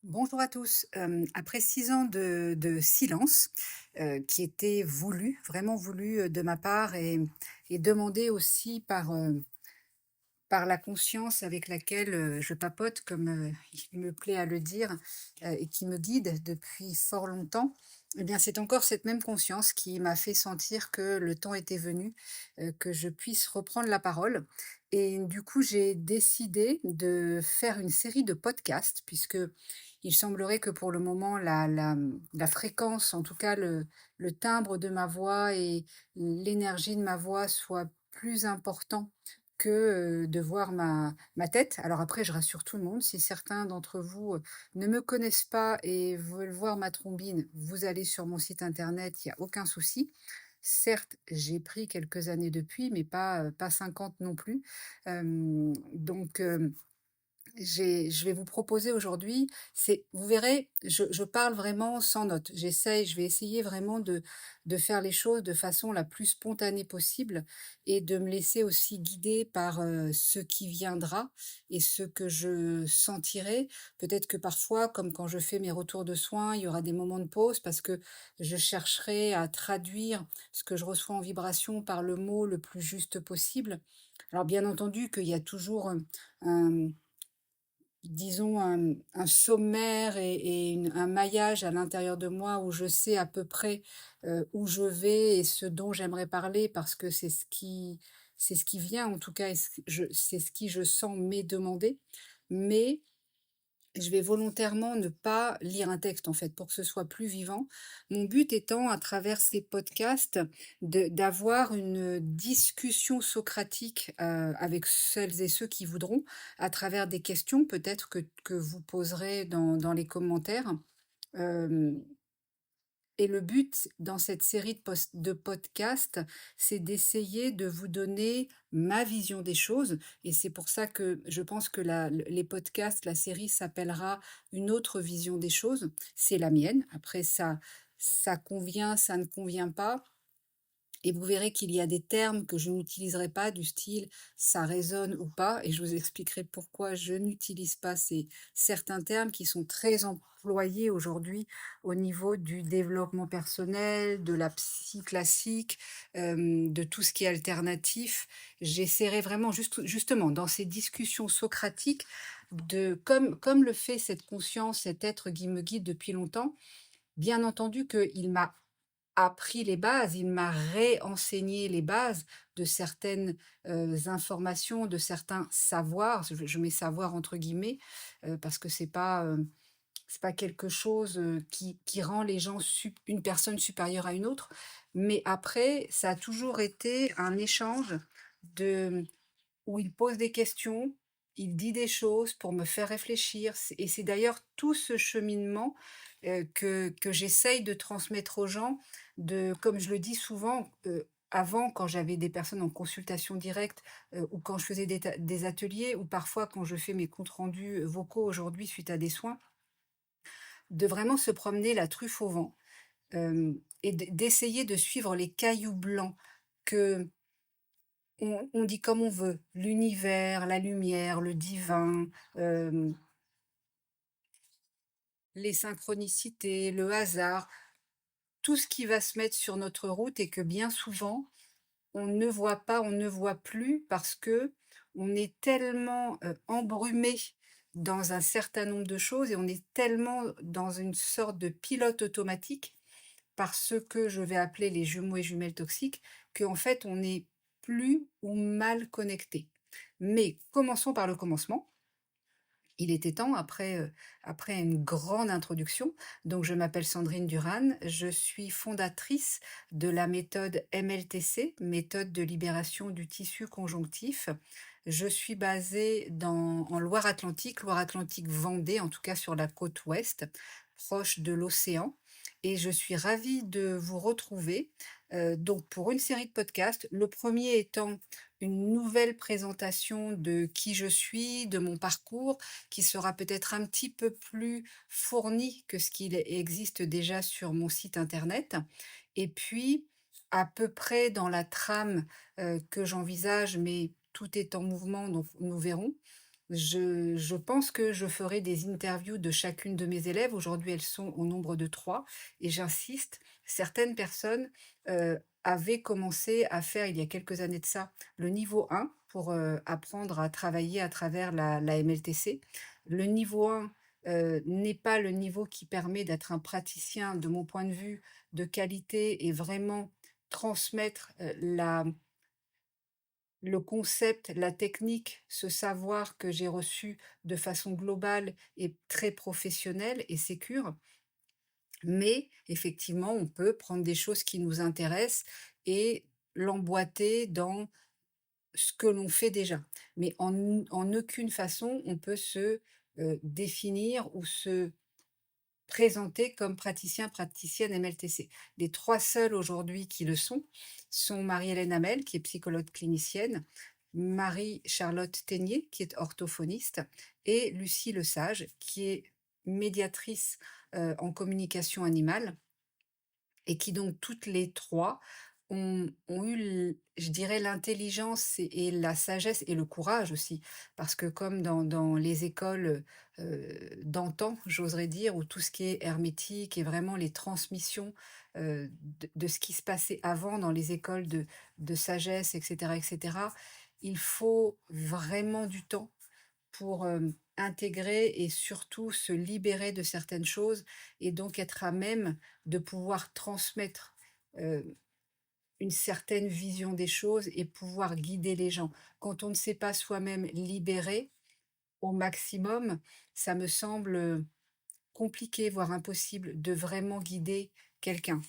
Bonjour à tous. Après 6 ans de silence, qui était voulu, vraiment voulu, de ma part et demandé aussi par la conscience avec laquelle, je papote comme, il me plaît à le dire, et qui me guide depuis fort longtemps. Eh bien, c'est encore cette même conscience qui m'a fait sentir que le temps était venu, que je puisse reprendre la parole et du coup, j'ai décidé de faire une série de podcasts puisque il semblerait que pour le moment la fréquence, en tout cas le timbre de ma voix et l'énergie de ma voix soit plus important que, de voir ma tête. Alors après, je rassure tout le monde, si certains d'entre vous, ne me connaissent pas et veulent voir ma trombine, vous allez sur mon site internet, il y a aucun souci. Certes, j'ai pris quelques années depuis, mais pas 50 non plus. Donc, je vais vous proposer aujourd'hui, vous verrez, je parle vraiment sans notes. Je vais essayer vraiment de faire les choses de façon la plus spontanée possible et de me laisser aussi guider par ce qui viendra et ce que je sentirai. Peut-être que parfois, comme quand je fais mes retours de soins, il y aura des moments de pause parce que je chercherai à traduire ce que je reçois en vibration par le mot le plus juste possible. Alors bien entendu qu'il y a toujours un disons un sommaire et un maillage à l'intérieur de moi où je sais à peu près, où je vais et ce dont j'aimerais parler parce que c'est ce qui vient en tout cas et c'est ce qui je sens m'est demandé. Mais je vais volontairement ne pas lire un texte, en fait, pour que ce soit plus vivant. Mon but étant, à travers ces podcasts, d'avoir une discussion socratique, avec celles et ceux qui voudront, à travers des questions peut-être que vous poserez dans les commentaires. Hem et le but dans cette série de podcasts, c'est d'essayer de vous donner ma vision des choses et c'est pour ça que je pense que les podcasts, la série s'appellera «Une autre vision des choses». C'est la mienne. Après ça convient, ça ne convient pas. Et vous verrez qu'il y a des termes que je n'utiliserai pas du style «ça résonne» ou pas et je vous expliquerai pourquoi je n'utilise pas certains termes qui sont très employés aujourd'hui au niveau du développement personnel, de la psy classique, de tout ce qui est alternatif. J'essaierai vraiment justement dans ces discussions socratiques de comme le fait cette conscience, cet être qui me guide depuis longtemps, bien entendu qu'il m'a appris les bases, il m'a réenseigné les bases de certaines, informations, de certains savoirs. Je mets «savoir» entre guillemets, parce que c'est pas quelque chose, qui rend les gens une personne supérieure à une autre. Mais après, ça a toujours été un échange de où il pose des questions, il dit des choses pour me faire réfléchir. C'est d'ailleurs tout ce cheminement, que j'essaye de transmettre aux gens, comme je le dis souvent, avant quand j'avais des personnes en consultation directe, ou quand je faisais des ateliers ou parfois quand je fais mes comptes rendus, vocaux aujourd'hui suite à des soins, de vraiment se promener la truffe au vent, et d'essayer de suivre les cailloux blancs que on dit comme on veut, l'univers, la lumière, le divin, hem, les synchronicités, le hasard, tout ce qui va se mettre sur notre route et que bien souvent, on ne voit pas, on ne voit plus parce que on est tellement, embrumé dans un certain nombre de choses et on est tellement dans une sorte de pilote automatique par ce que je vais appeler les jumeaux et jumelles toxiques, qu'en fait on est plus ou mal connecté. Mais commençons par le commencement. Il était temps après une grande introduction. Donc je m'appelle Sandrine Duran, je suis fondatrice de la méthode MLTC, méthode de libération du tissu conjonctif. Je suis basée en Loire-Atlantique, Loire-Atlantique Vendée, en tout cas sur la côte ouest, proche de l'océan. Et je suis ravie de vous retrouver donc pour une série de podcasts. Le premier étant une nouvelle présentation de qui je suis, de mon parcours, qui sera peut-être un petit peu plus fourni que ce qu'il existe déjà sur mon site internet. Et puis, à peu près dans la trame, que j'envisage, mais tout est en mouvement, donc nous verrons. Je pense que je ferai des interviews de chacune de mes élèves. Aujourd'hui, elles sont au nombre de 3 et j'insiste, certaines personnes, avaient commencé à faire, il y a quelques années de ça, le niveau 1 pour, apprendre à travailler à travers la MLTC. Le niveau 1, n'est pas le niveau qui permet d'être un praticien, de mon point de vue, de qualité et vraiment transmettre, la le concept, la technique, ce savoir que j'ai reçu de façon globale est très professionnel et sécure, mais effectivement, on peut prendre des choses qui nous intéressent et l'emboîter dans ce que l'on fait déjà. Mais en aucune façon, on peut se, définir ou se présentés comme praticiens, praticiennes MLTC. Les 3 seuls aujourd'hui qui le sont Marie-Hélène Hamel, qui est psychologue clinicienne, Marie-Charlotte Ténier, qui est orthophoniste, et Lucie Lesage, qui est médiatrice, en communication animale et qui donc toutes les 3 ont eu je dirais l'intelligence et la sagesse et le courage aussi. Parce que comme dans les écoles, d'antan, j'oserais dire, où tout ce qui est hermétique et vraiment les transmissions, de ce qui se passait avant dans les écoles de sagesse et cetera, il faut vraiment du temps pour, intégrer et surtout se libérer de certaines choses et donc être à même de pouvoir transmettre, une certaine vision des choses et pouvoir guider les gens. Quand on ne sait pas soi-même libérer au maximum, ça me semble, compliqué, voire impossible de vraiment guider quelqu'un.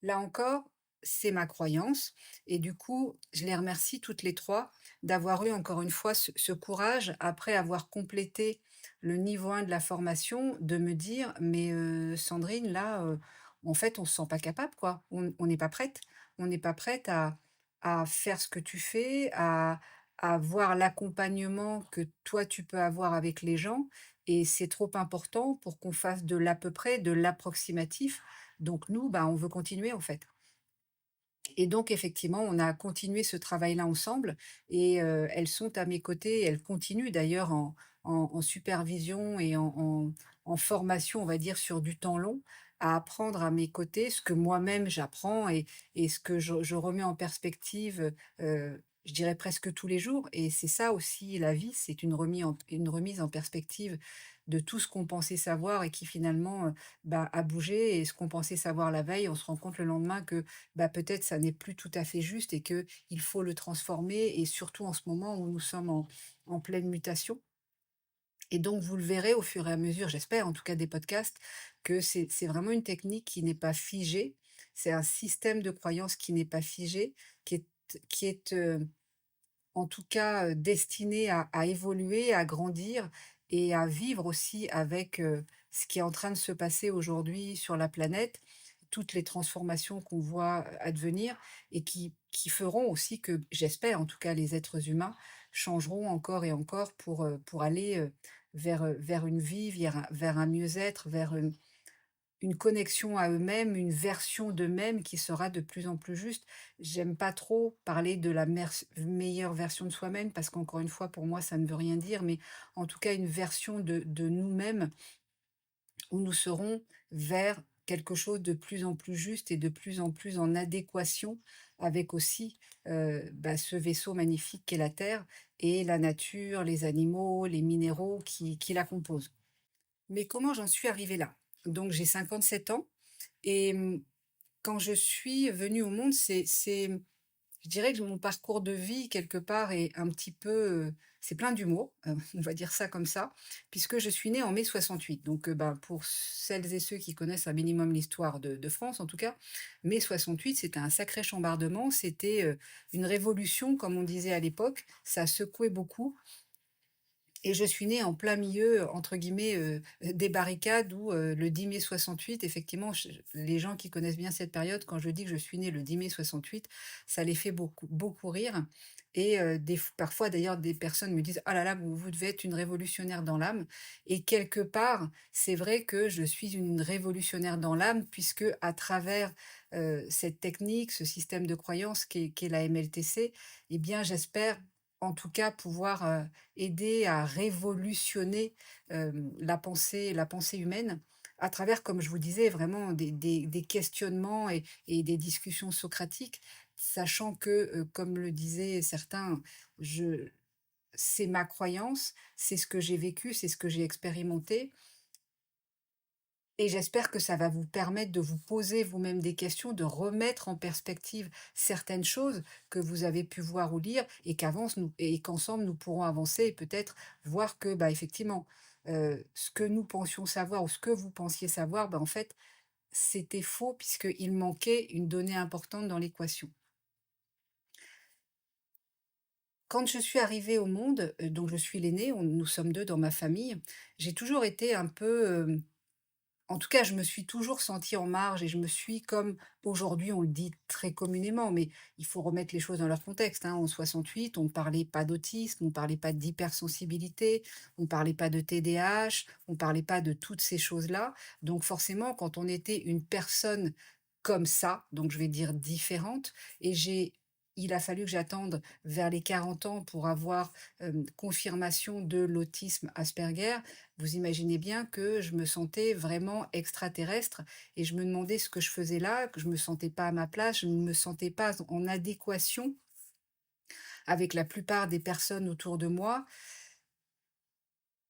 Là encore, c'est ma croyance et du coup, je les remercie toutes les 3 d'avoir eu encore une fois ce courage, après avoir complété le niveau 1 de la formation, de me dire: «Mais, Sandrine, là, en fait, on se sent pas capable, quoi. On n'est pas prête. On n'est pas prête à faire ce que tu fais, à avoir l'accompagnement que toi, tu peux avoir avec les gens et c'est trop important pour qu'on fasse de l'à peu près, de l'approximatif. Donc nous, bah, on veut continuer en fait. Et donc effectivement, on a continué ce travail-là ensemble et elles sont à mes côtés. Elles continuent d'ailleurs en supervision et en formation, on va dire, sur du temps long, à apprendre à mes côtés ce que moi-même j'apprends et ce que je remets en perspective, je dirais presque tous les jours. Et c'est ça aussi la vie, c'est une remise en perspective de tout ce qu'on pensait savoir et qui finalement, bah, a bougé et ce qu'on pensait savoir la veille, on se rend compte le lendemain que bah, peut-être ça n'est plus tout à fait juste et que il faut le transformer et surtout en ce moment où nous sommes en pleine mutation. Et donc vous le verrez au fur et à mesure, j'espère en tout cas des podcasts, que c'est vraiment une technique qui n'est pas figée. C'est un système de croyance qui n'est pas figé, qui est en tout cas, destiné à évoluer, à grandir et à vivre aussi avec, ce qui est en train de se passer aujourd'hui sur la planète, toutes les transformations qu'on voit, advenir et qui feront aussi que, j'espère en tout cas, les êtres humains changeront encore et encore pour aller, vers une vie, vers un mieux-être, vers une connexion à eux-mêmes, une version d'eux-mêmes qui sera de plus en plus juste. J'aime pas trop parler de la meilleure version de soi-même parce qu'encore une fois, pour moi, ça ne veut rien dire, mais en tout cas, une version de nous-mêmes où nous serons vers quelque chose de plus en plus juste et de plus en plus en adéquation avec aussi bah, ce vaisseau magnifique qu'est la Terre et la nature, les animaux, les minéraux qui la composent. Mais comment j'en suis arrivée là? Donc j'ai 57 ans et quand je suis venue au monde, je dirais que mon parcours de vie quelque part est un petit peu, c'est plein d'humour, on va dire ça comme ça, puisque je suis née en mai 68. Donc, bah, pour celles et ceux qui connaissent un minimum l'histoire de France en tout cas, mai 68 c'était un sacré chambardement, c'était, une révolution comme on disait à l'époque, ça a secoué beaucoup et je suis née en plein milieu, entre guillemets, des barricades où, le 10 mai 68, effectivement, les gens qui connaissent bien cette période, quand je dis que je suis née le 10 mai 68, ça les fait beaucoup, beaucoup rire. Et parfois, d'ailleurs, des personnes me disent: «Ah là là, vous devez être une révolutionnaire dans l'âme». Et quelque part, c'est vrai que je suis une révolutionnaire dans l'âme, puisque à travers cette technique, ce système de croyance qu'est la MLTC, eh bien, j'espère en tout cas pouvoir, aider à révolutionner, la pensée humaine à travers, comme je vous disais, vraiment des questionnements et des discussions socratiques. Sachant que, comme le disaient certains, je c'est ma croyance, c'est ce que j'ai vécu, c'est ce que j'ai expérimenté et j'espère que ça va vous permettre de vous poser vous-même des questions, de remettre en perspective certaines choses que vous avez pu voir ou lire et qu'ensemble nous pourrons avancer et peut-être voir que, bah, effectivement, ce que nous pensions savoir ou ce que vous pensiez savoir, bah, en fait, c'était faux puisqu'il manquait une donnée importante dans l'équation. Quand je suis arrivée au monde, donc je suis l'aînée, nous sommes 2 dans ma famille, j'ai toujours été un peu, en tout cas, je me suis toujours sentie en marge et je me suis comme aujourd'hui on le dit très communément, mais il faut remettre les choses dans leur contexte, hein. En 68, on ne parlait pas d'autisme, on ne parlait pas d'hypersensibilité, on ne parlait pas de TDAH, on ne parlait pas de toutes ces choses-là. Donc forcément, quand on était une personne comme ça, donc je vais dire différente, et il a fallu que j'attende vers les 40 ans pour avoir, confirmation de l'autisme Asperger. Vous imaginez bien que je me sentais vraiment extraterrestre et je me demandais ce que je faisais là, que je me sentais pas à ma place, je ne me sentais pas en adéquation avec la plupart des personnes autour de moi.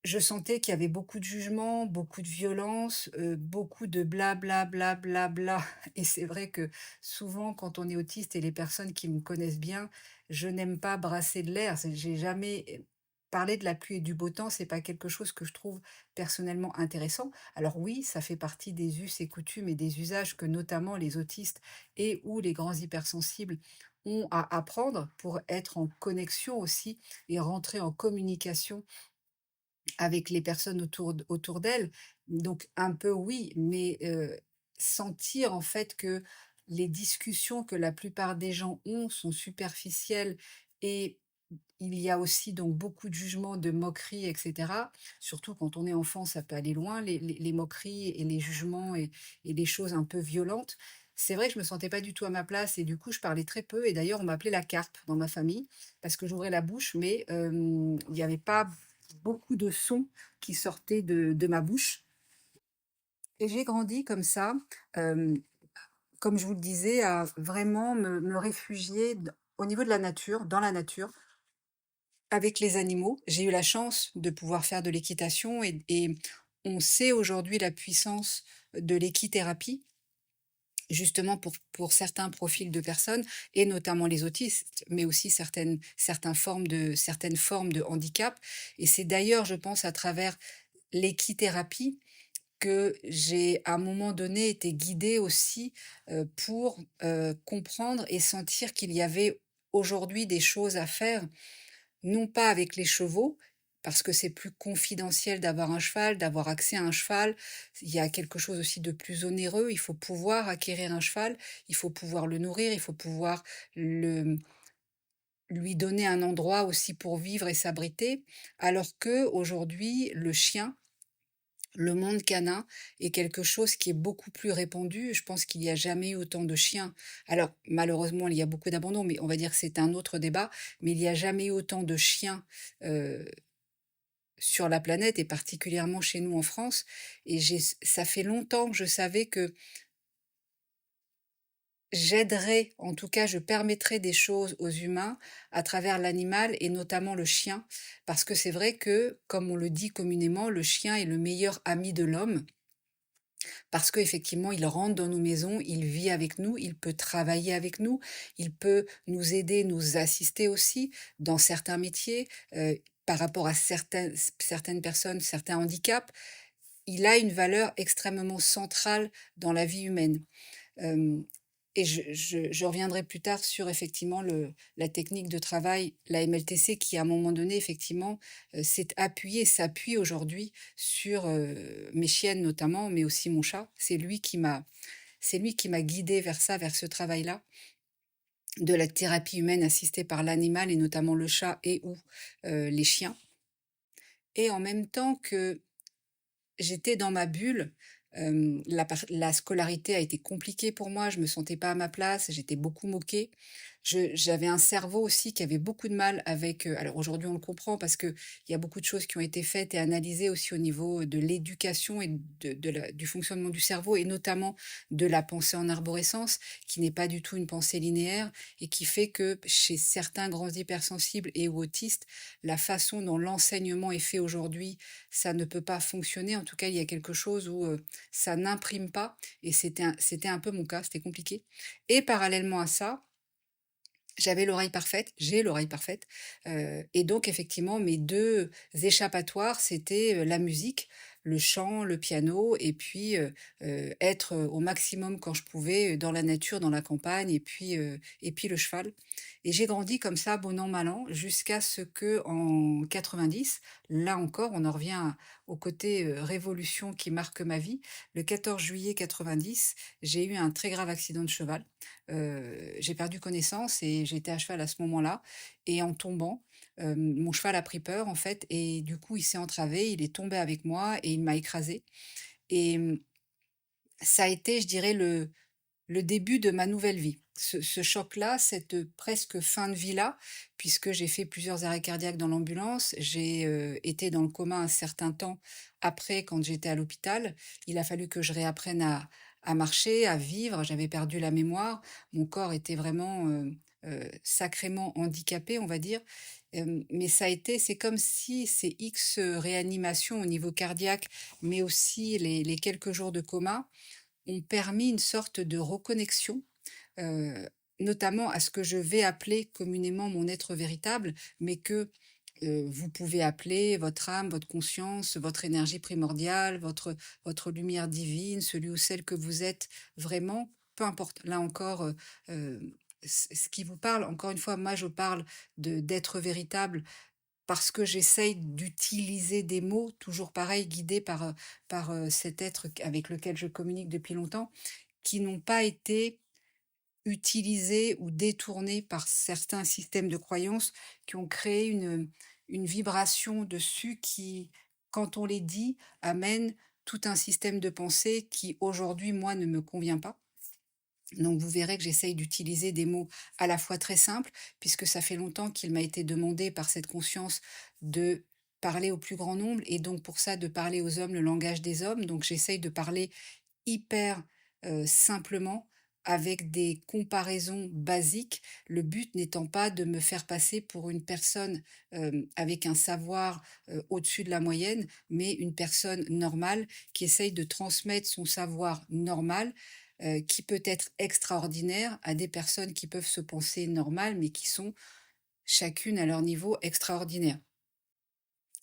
Je sentais qu'il y avait beaucoup de jugement, beaucoup de violence, beaucoup de bla bla bla bla et c'est vrai que souvent quand on est autiste et les personnes qui me connaissent bien, je n'aime pas brasser de l'air. J'ai jamais parler de la pluie et du beau temps, c'est pas quelque chose que je trouve personnellement intéressant. Alors oui, ça fait partie des us et coutumes et des usages que notamment les autistes et ou les grands hypersensibles ont à apprendre pour être en connexion aussi et rentrer en communication avec les personnes autour d'elle. Donc un peu oui, mais sentir en fait que les discussions que la plupart des gens ont sont superficielles et il y a aussi donc beaucoup de jugements, de moqueries et cetera. Surtout quand on est enfant, ça peut aller loin, les moqueries et les jugements et les choses un peu violentes. C'est vrai que je me sentais pas du tout à ma place et du coup, je parlais très peu et d'ailleurs, on m'appelait la carpe dans ma famille parce que j'ouvrais la bouche, mais il y avait pas beaucoup de sons qui sortaient de ma bouche et j'ai grandi comme ça, hem, comme je vous le disais, à vraiment me réfugier au niveau de la nature, dans la nature, avec les animaux. J'ai eu la chance de pouvoir faire de l'équitation et on sait aujourd'hui la puissance de l'équithérapie, justement pour certains profils de personnes et notamment les autistes, mais aussi certaines formes de handicap et c'est d'ailleurs, je pense, à travers l'équithérapie que j'ai, à un moment donné, été guidée aussi, pour, comprendre et sentir qu'il y avait aujourd'hui des choses à faire, non pas avec les chevaux, parce que c'est plus confidentiel d'avoir un cheval, d'avoir accès à un cheval. Il y a quelque chose aussi de plus onéreux, il faut pouvoir acquérir un cheval, il faut pouvoir le nourrir, il faut pouvoir le lui donner un endroit aussi pour vivre et s'abriter. Alors que aujourd'hui, le chien, le monde canin est quelque chose qui est beaucoup plus répandu. Je pense qu'il n'y a jamais eu autant de chiens. Alors, malheureusement, il y a beaucoup d'abandon, mais on va dire que c'est un autre débat. Mais il n'y a jamais eu autant de chiens sur la planète et particulièrement chez nous en France. Et ça fait longtemps que je savais que j'aiderais, en tout cas, je permettrais des choses aux humains à travers l'animal et notamment le chien. Parce que c'est vrai que, comme on le dit communément, le chien est le meilleur ami de l'homme. Parce qu'effectivement, il rentre dans nos maisons, il vit avec nous, il peut travailler avec nous, il peut nous aider, nous assister aussi dans certains métiers, par rapport à certaines personnes, certains handicaps. Il a une valeur extrêmement centrale dans la vie humaine. Hem et je reviendrai plus tard sur effectivement la technique de travail, la MLTC qui à un moment donné effectivement, s'appuie aujourd'hui sur, mes chiennes notamment, mais aussi mon chat. C'est lui qui m'a guidée vers ça, vers ce travail-là, de la thérapie humaine assistée par l'animal et notamment le chat et ou, les chiens et en même temps que j'étais dans ma bulle, la scolarité a été compliquée pour moi, je me sentais pas à ma place, j'étais beaucoup moquée. j'avais un cerveau aussi qui avait beaucoup de mal avec, alors aujourd'hui on le comprend parce qu'il y a beaucoup de choses qui ont été faites et analysées aussi au niveau de l'éducation et du fonctionnement du cerveau et notamment de la pensée en arborescence, qui n'est pas du tout une pensée linéaire et qui fait que chez certains grands hypersensibles et ou autistes, la façon dont l'enseignement est fait aujourd'hui, ça ne peut pas fonctionner. En tout cas, il y a quelque chose où, ça n'imprime pas et c'était un peu mon cas, c'était compliqué et parallèlement à ça, j'avais l'oreille parfaite, j'ai l'oreille parfaite, et donc effectivement mes 2 échappatoires, c'était, la musique, le chant, le piano et puis, être, au maximum quand je pouvais, dans la nature, dans la campagne et puis le cheval et j'ai grandi comme ça, bon an, mal an, jusqu'à ce qu'en 90, là encore, on en revient au côté, révolution qui marque ma vie. Le 14 juillet 90, j'ai eu un très grave accident de cheval. J'ai perdu connaissance et j'étais à cheval à ce moment-là et en tombant, mon cheval a pris peur en fait et du coup il s'est entravé, il est tombé avec moi et il m'a écrasée et ça a été, je dirais, le début de ma nouvelle vie. Ce choc-là, cette, presque fin de vie-là, puisque j'ai fait plusieurs arrêts cardiaques dans l'ambulance, j'ai, été dans le coma un certain temps après quand j'étais à l'hôpital. Il a fallu que je réapprenne à marcher, à vivre, j'avais perdu la mémoire. Mon corps était vraiment, sacrément handicapé, on va dire. Mais ça a été c'est comme si ces X, réanimations au niveau cardiaque, mais aussi les quelques jours de coma, ont permis une sorte de reconnexion, heu, notamment à ce que je vais appeler communément mon être véritable, mais que, vous pouvez appeler votre âme, votre conscience, votre énergie primordiale, votre lumière divine, celui ou celle que vous êtes vraiment, peu importe. Là encore, ce qui vous parle, encore une fois, moi je parle de d'être véritable parce que j'essaye d'utiliser des mots, toujours pareil, guidée par cet être avec lequel je communique depuis longtemps, qui n'ont pas été utilisés ou détournés par certains systèmes de croyances qui ont créé une vibration dessus qui, quand on les dit, amène tout un système de pensée qui aujourd'hui, moi, ne me convient pas. Donc vous verrez que j'essaye d'utiliser des mots à la fois très simples, puisque ça fait longtemps qu'il m'a été demandé par cette conscience de parler au plus grand nombre et donc pour ça de parler aux hommes le langage des hommes. Donc j'essaye de parler hyper, simplement avec des comparaisons basiques. Le but n'étant pas de me faire passer pour une personne, avec un savoir, au-dessus de la moyenne, mais une personne normale qui essaye de transmettre son savoir normal, qui peut être extraordinaire à des personnes qui peuvent se penser normales, mais qui sont chacune à leur niveau extraordinaires.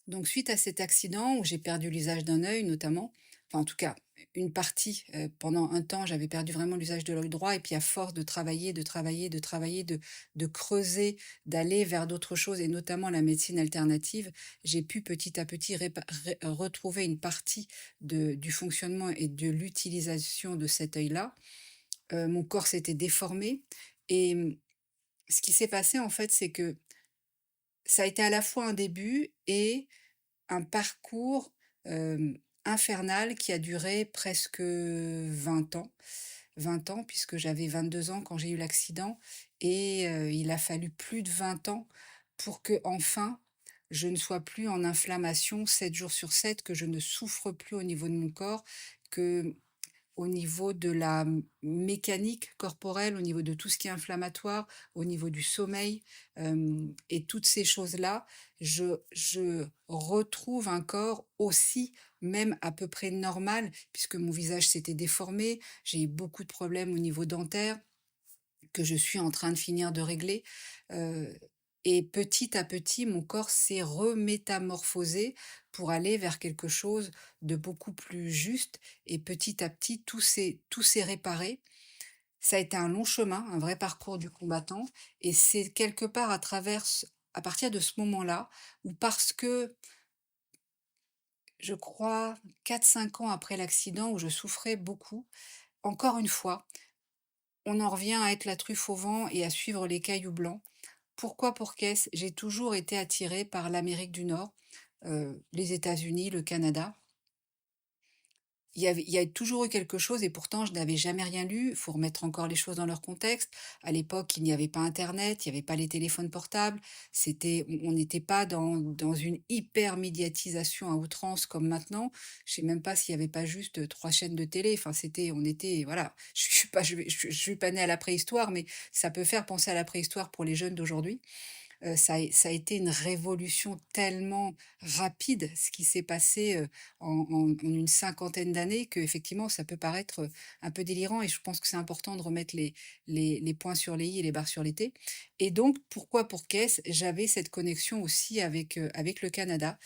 Donc suite à cet accident où j'ai perdu l'usage d'un œil notamment, enfin en tout cas une partie, pendant un temps j'avais perdu vraiment l'usage de l'œil droit et puis à force de travailler, de travailler, de travailler, de creuser, d'aller vers d'autres choses et notamment la médecine alternative, j'ai pu petit à petit retrouver une partie du fonctionnement et de l'utilisation de cet œil-là. Mon corps s'était déformé et ce qui s'est passé en fait, c'est que ça a été à la fois un début et un parcours, infernal qui a duré presque 20 ans. 20 ans puisque j'avais 22 ans quand j'ai eu l'accident et il a fallu plus de 20 ans pour que enfin je ne sois plus en inflammation 7 jours sur 7, que je ne souffre plus au niveau de mon corps, que au niveau de la mécanique corporelle, au niveau de tout ce qui est inflammatoire, au niveau du sommeil, et toutes ces choses-là, je retrouve un corps aussi, même à peu près normal, puisque mon visage s'était déformé, j'ai eu beaucoup de problèmes au niveau dentaire que je suis en train de finir de régler, heu et petit à petit, mon corps s'est remétamorphosé pour aller vers quelque chose de beaucoup plus juste et petit à petit, tout s'est réparé. Ça a été un long chemin, un vrai parcours du combattant et c'est quelque part à partir de ce moment-là, où parce que je crois 4 5 ans après l'accident où je souffrais beaucoup, encore une fois, on en revient à être la truffe au vent et à suivre les cailloux blancs. Pourquoi pour qu'est-ce? J'ai toujours été attirée par l'Amérique du Nord, les États-Unis, le Canada il y a toujours eu quelque chose et pourtant je n'avais jamais rien lu. Il faut remettre encore les choses dans leur contexte. À l'époque, il n'y avait pas internet, il n'y avait pas les téléphones portables. On n'était pas dans une hyper médiatisation à outrance comme maintenant. Je sais même pas s'il y avait pas juste, 3 chaînes de télé. Enfin, on était voilà, je suis pas née à la préhistoire, mais ça peut faire penser à la préhistoire pour les jeunes d'aujourd'hui. Ça a été une révolution tellement rapide, ce qui s'est passé, en une cinquantaine d'années qu'effectivement ça peut paraître, un peu délirant et je pense que c'est important de remettre les points sur les i et les barres sur les t et donc pourquoi pour Caisse? J'avais cette connexion aussi avec le Canada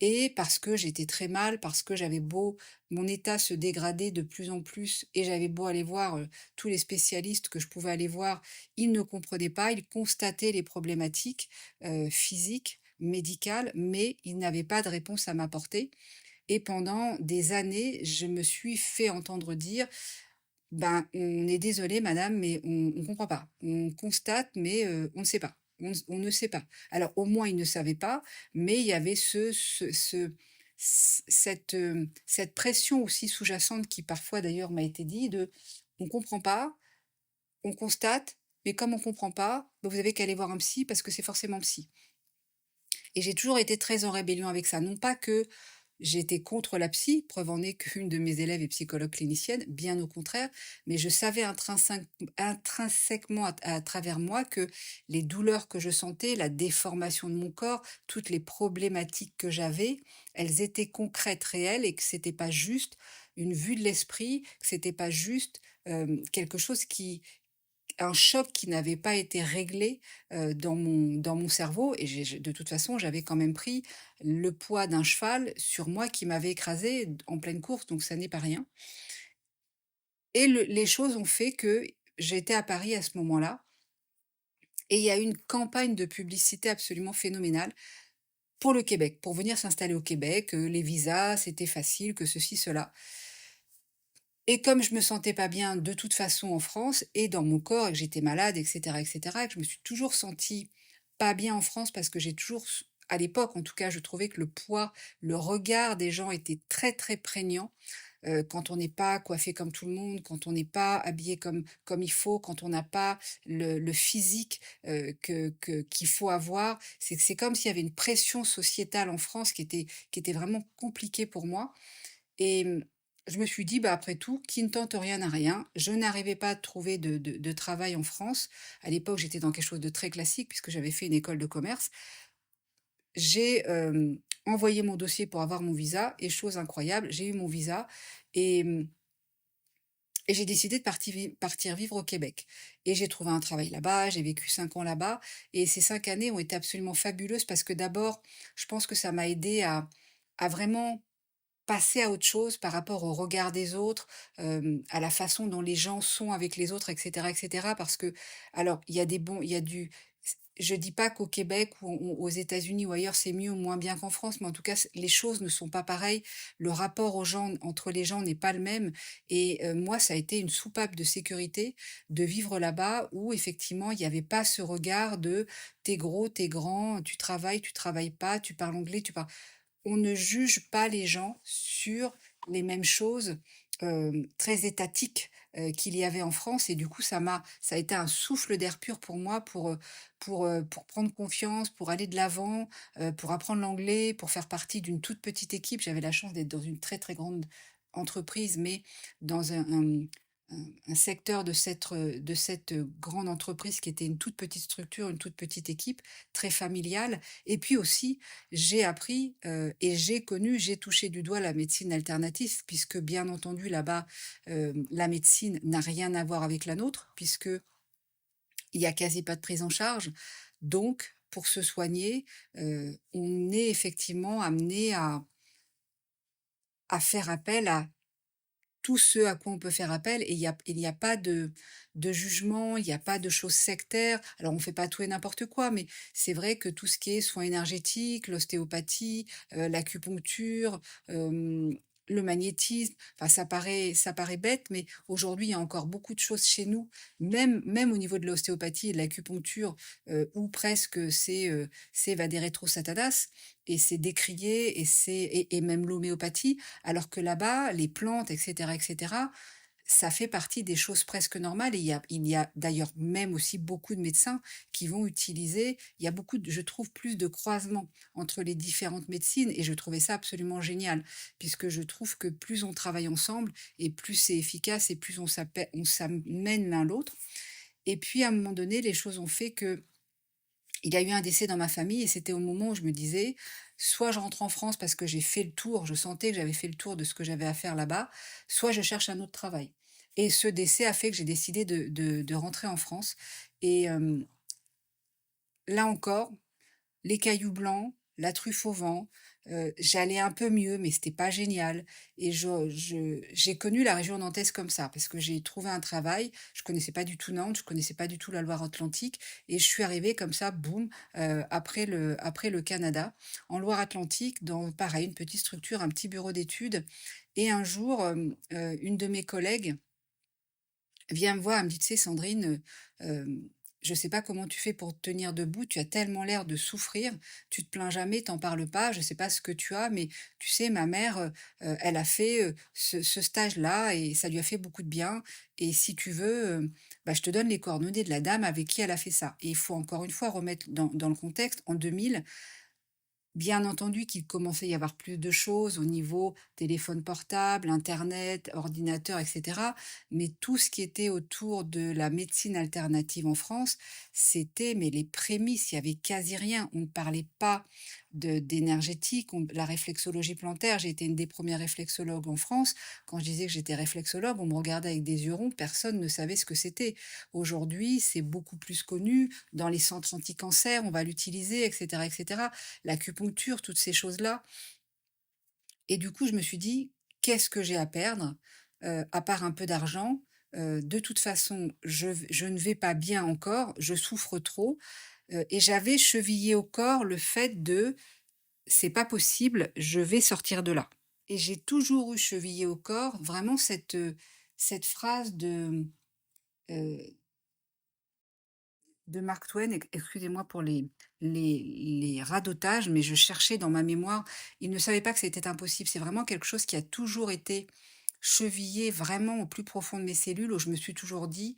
et parce que j'étais très mal, parce que j'avais beau mon état se dégrader de plus en plus et j'avais beau aller voir, tous les spécialistes que je pouvais aller voir, ils ne comprenaient pas, ils constataient les problématiques, physiques, médicales, mais ils n'avaient pas de réponse à m'apporter et pendant des années, je me suis fait entendre dire: «Ben, on est désolé madame, mais on comprend pas. On constate, mais on ne sait pas. On ne sait pas». Alors au moins ils ne savaient pas, mais il y avait cette pression aussi sous-jacente qui parfois d'ailleurs m'a été dit de: «On comprend pas, on constate, mais comme on comprend pas, bah, vous avez qu'à aller voir un psy parce que c'est forcément psy». Et j'ai toujours été très en rébellion avec ça. Non pas que j'étais contre la psy, preuve en est qu'une de mes élèves est psychologue clinicienne, bien au contraire, mais je savais intrinsèquement à travers moi que les douleurs que je sentais, la déformation de mon corps, toutes les problématiques que j'avais, elles étaient concrètes, réelles, et que c'était pas juste une vue de l'esprit, que c'était pas juste quelque chose un choc qui n'avait pas été réglé, dans mon cerveau et de toute façon, j'avais quand même pris le poids d'un cheval sur moi qui m'avait écrasée en pleine course, donc ça n'est pas rien et les choses ont fait que j'étais à Paris à ce moment-là et il y a eu une campagne de publicité absolument phénoménale pour le Québec, pour venir s'installer au Québec, les visas, c'était facile, que ceci, cela et comme je me sentais pas bien de toute façon en France et dans mon corps et que j'étais malade et cetera et que je me suis toujours sentie pas bien en France parce que j'ai toujours s à l'époque en tout cas, je trouvais que le poids, le regard des gens était très, très prégnant, quand on n'est pas coiffé comme tout le monde, quand on n'est pas habillé comme il faut, quand on n'a pas le physique, qu'il faut avoir. C'est comme s'il y avait une pression sociétale en France qui était vraiment compliquée pour moi et je me suis dit: «Bah, après tout, qui ne tente rien n'a rien». Je n'arrivais pas à trouver de travail en France. À l'époque, j'étais dans quelque chose de très classique puisque j'avais fait une école de commerce. J'ai, envoyé mon dossier pour avoir mon visa et chose incroyable, j'ai eu mon visa et et j'ai décidé de partir vivre au Québec et j'ai trouvé un travail là-bas, j'ai vécu 5 ans là-bas et ces 5 années ont été absolument fabuleuses parce que d'abord, je pense que ça m'a aidée à vraiment passer à autre chose par rapport au regard des autres, à la façon dont les gens sont avec les autres et cetera. Parce que alors il y a des bons il y a du je dis pas qu'au Québec ou aux États-Unis ou ailleurs, c'est mieux ou moins bien qu'en France, mais en tout cas, les choses ne sont pas pareilles. Le rapport aux gens entre les gens n'est pas le même et moi, ça a été une soupape de sécurité de vivre là-bas où effectivement, il y avait pas ce regard de: «Tu es gros, tu es grand, tu travailles pas, tu parles anglais, tu parles» on ne juge pas les gens sur les mêmes choses, très étatiques, qu'il y avait en France et du coup ça a été un souffle d'air pur pour moi pour prendre confiance, pour aller de l'avant, pour apprendre l'anglais, pour faire partie d'une toute petite équipe. J'avais la chance d'être dans une très, très grande entreprise, mais dans un secteur de cette grande entreprise qui était une toute petite structure, une toute petite équipe, très familiale et puis aussi j'ai appris, et j'ai touché du doigt la médecine alternative puisque bien entendu là-bas, la médecine n'a rien à voir avec la nôtre puisque il y a quasi pas de prise en charge. Donc pour se soigner, on est effectivement amené à faire appel à tout ce à quoi on peut faire appel et il y a pas de jugement, il y a pas de choses sectaires. Alors on fait pas tout et n'importe quoi, mais c'est vrai que tout ce qui est soins énergétiques, l'ostéopathie, l'acupuncture, le magnétisme, enfin ça paraît bête, mais aujourd'hui, il y a encore beaucoup de choses chez nous, même au niveau de l'ostéopathie et de l'acupuncture, où presque c'est Vade Satanas et c'est décrié et même l'homéopathie, alors que là-bas, les plantes et cetera, ça fait partie des choses presque normales et il y a d'ailleurs même aussi beaucoup de médecins qui vont utiliser il y a beaucoup de je trouve plus de croisements entre les différentes médecines et je trouvais ça absolument génial, puisque je trouve que plus on travaille ensemble et plus c'est efficace et plus on s'amène l'un l'autre et puis à un moment donné, les choses ont fait que il y a eu un décès dans ma famille et c'était au moment où je me disais: «Soit je rentre en France parce que j'ai fait le tour, je sentais que j'avais fait le tour de ce que j'avais à faire là-bas, soit je cherche un autre travail» et ce décès a fait que j'ai décidé de rentrer en France et là encore, les cailloux blancs, la truffe au vent, j'allais un peu mieux, mais c'était pas génial et j'ai connu la région nantaise comme ça, parce que j'ai trouvé un travail, je connaissais pas du tout Nantes, je connaissais pas du tout la Loire-Atlantique et je suis arrivée comme ça, boum, après le Canada, en Loire-Atlantique, dans pareil, une petite structure, un petit bureau d'études et un jour, une de mes collègues vient me voir, elle me dit: «Tu sais Sandrine, je sais pas comment tu fais pour te tenir debout, tu as tellement l'air de souffrir, tu te plains jamais, t'en parles pas, je sais pas ce que tu as, mais tu sais ma mère, elle a fait, ce stage-là et ça lui a fait beaucoup de bien et si tu veux, bah, je te donne les coordonnées de la dame avec qui elle a fait ça» et il faut encore une fois remettre dans le contexte, en 2000, bien entendu qu'il commençait à y avoir plus de choses au niveau téléphone portable, internet, ordinateur et cetera, mais tout ce qui était autour de la médecine alternative en France, c'était mais les prémices, il y avait quasi rien. On ne parlait pas de d'énergétique, la réflexologie plantaire, j'ai été une des premières réflexologues en France. Quand je disais que j'étais réflexologue, on me regardait avec des yeux ronds, personne ne savait ce que c'était. Aujourd'hui, c'est beaucoup plus connu, dans les centres anti-cancer, on va l'utiliser et cetera et cetera, l'acupuncture, toutes ces choses-là et du coup, je me suis dit: «Qu'est-ce que j'ai à perdre? À part un peu d'argent, de toute façon, je ne vais pas bien encore, je souffre trop», et j'avais chevillé au corps le fait de: «C'est pas possible, je vais sortir de là» et j'ai toujours eu chevillé au corps vraiment cette phrase heu de Mark Twain, excusez-moi pour les radotages, mais je cherchais dans ma mémoire. Il ne savait pas que c'était impossible. C'est vraiment quelque chose qui a toujours été chevillé vraiment au plus profond de mes cellules, où je me suis toujours dit: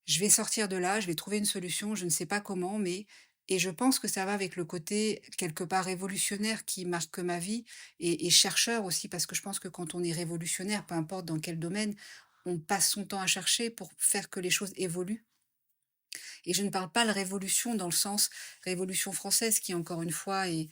«Je vais sortir de là, je vais trouver une solution, je ne sais pas comment, mais» et je pense que ça va avec le côté quelque part révolutionnaire qui marque ma vie et chercheur aussi, parce que je pense que quand on est révolutionnaire, peu importe dans quel domaine, on passe son temps à chercher pour faire que les choses évoluent. Et je ne parle pas de révolution dans le sens révolution française qui encore une fois est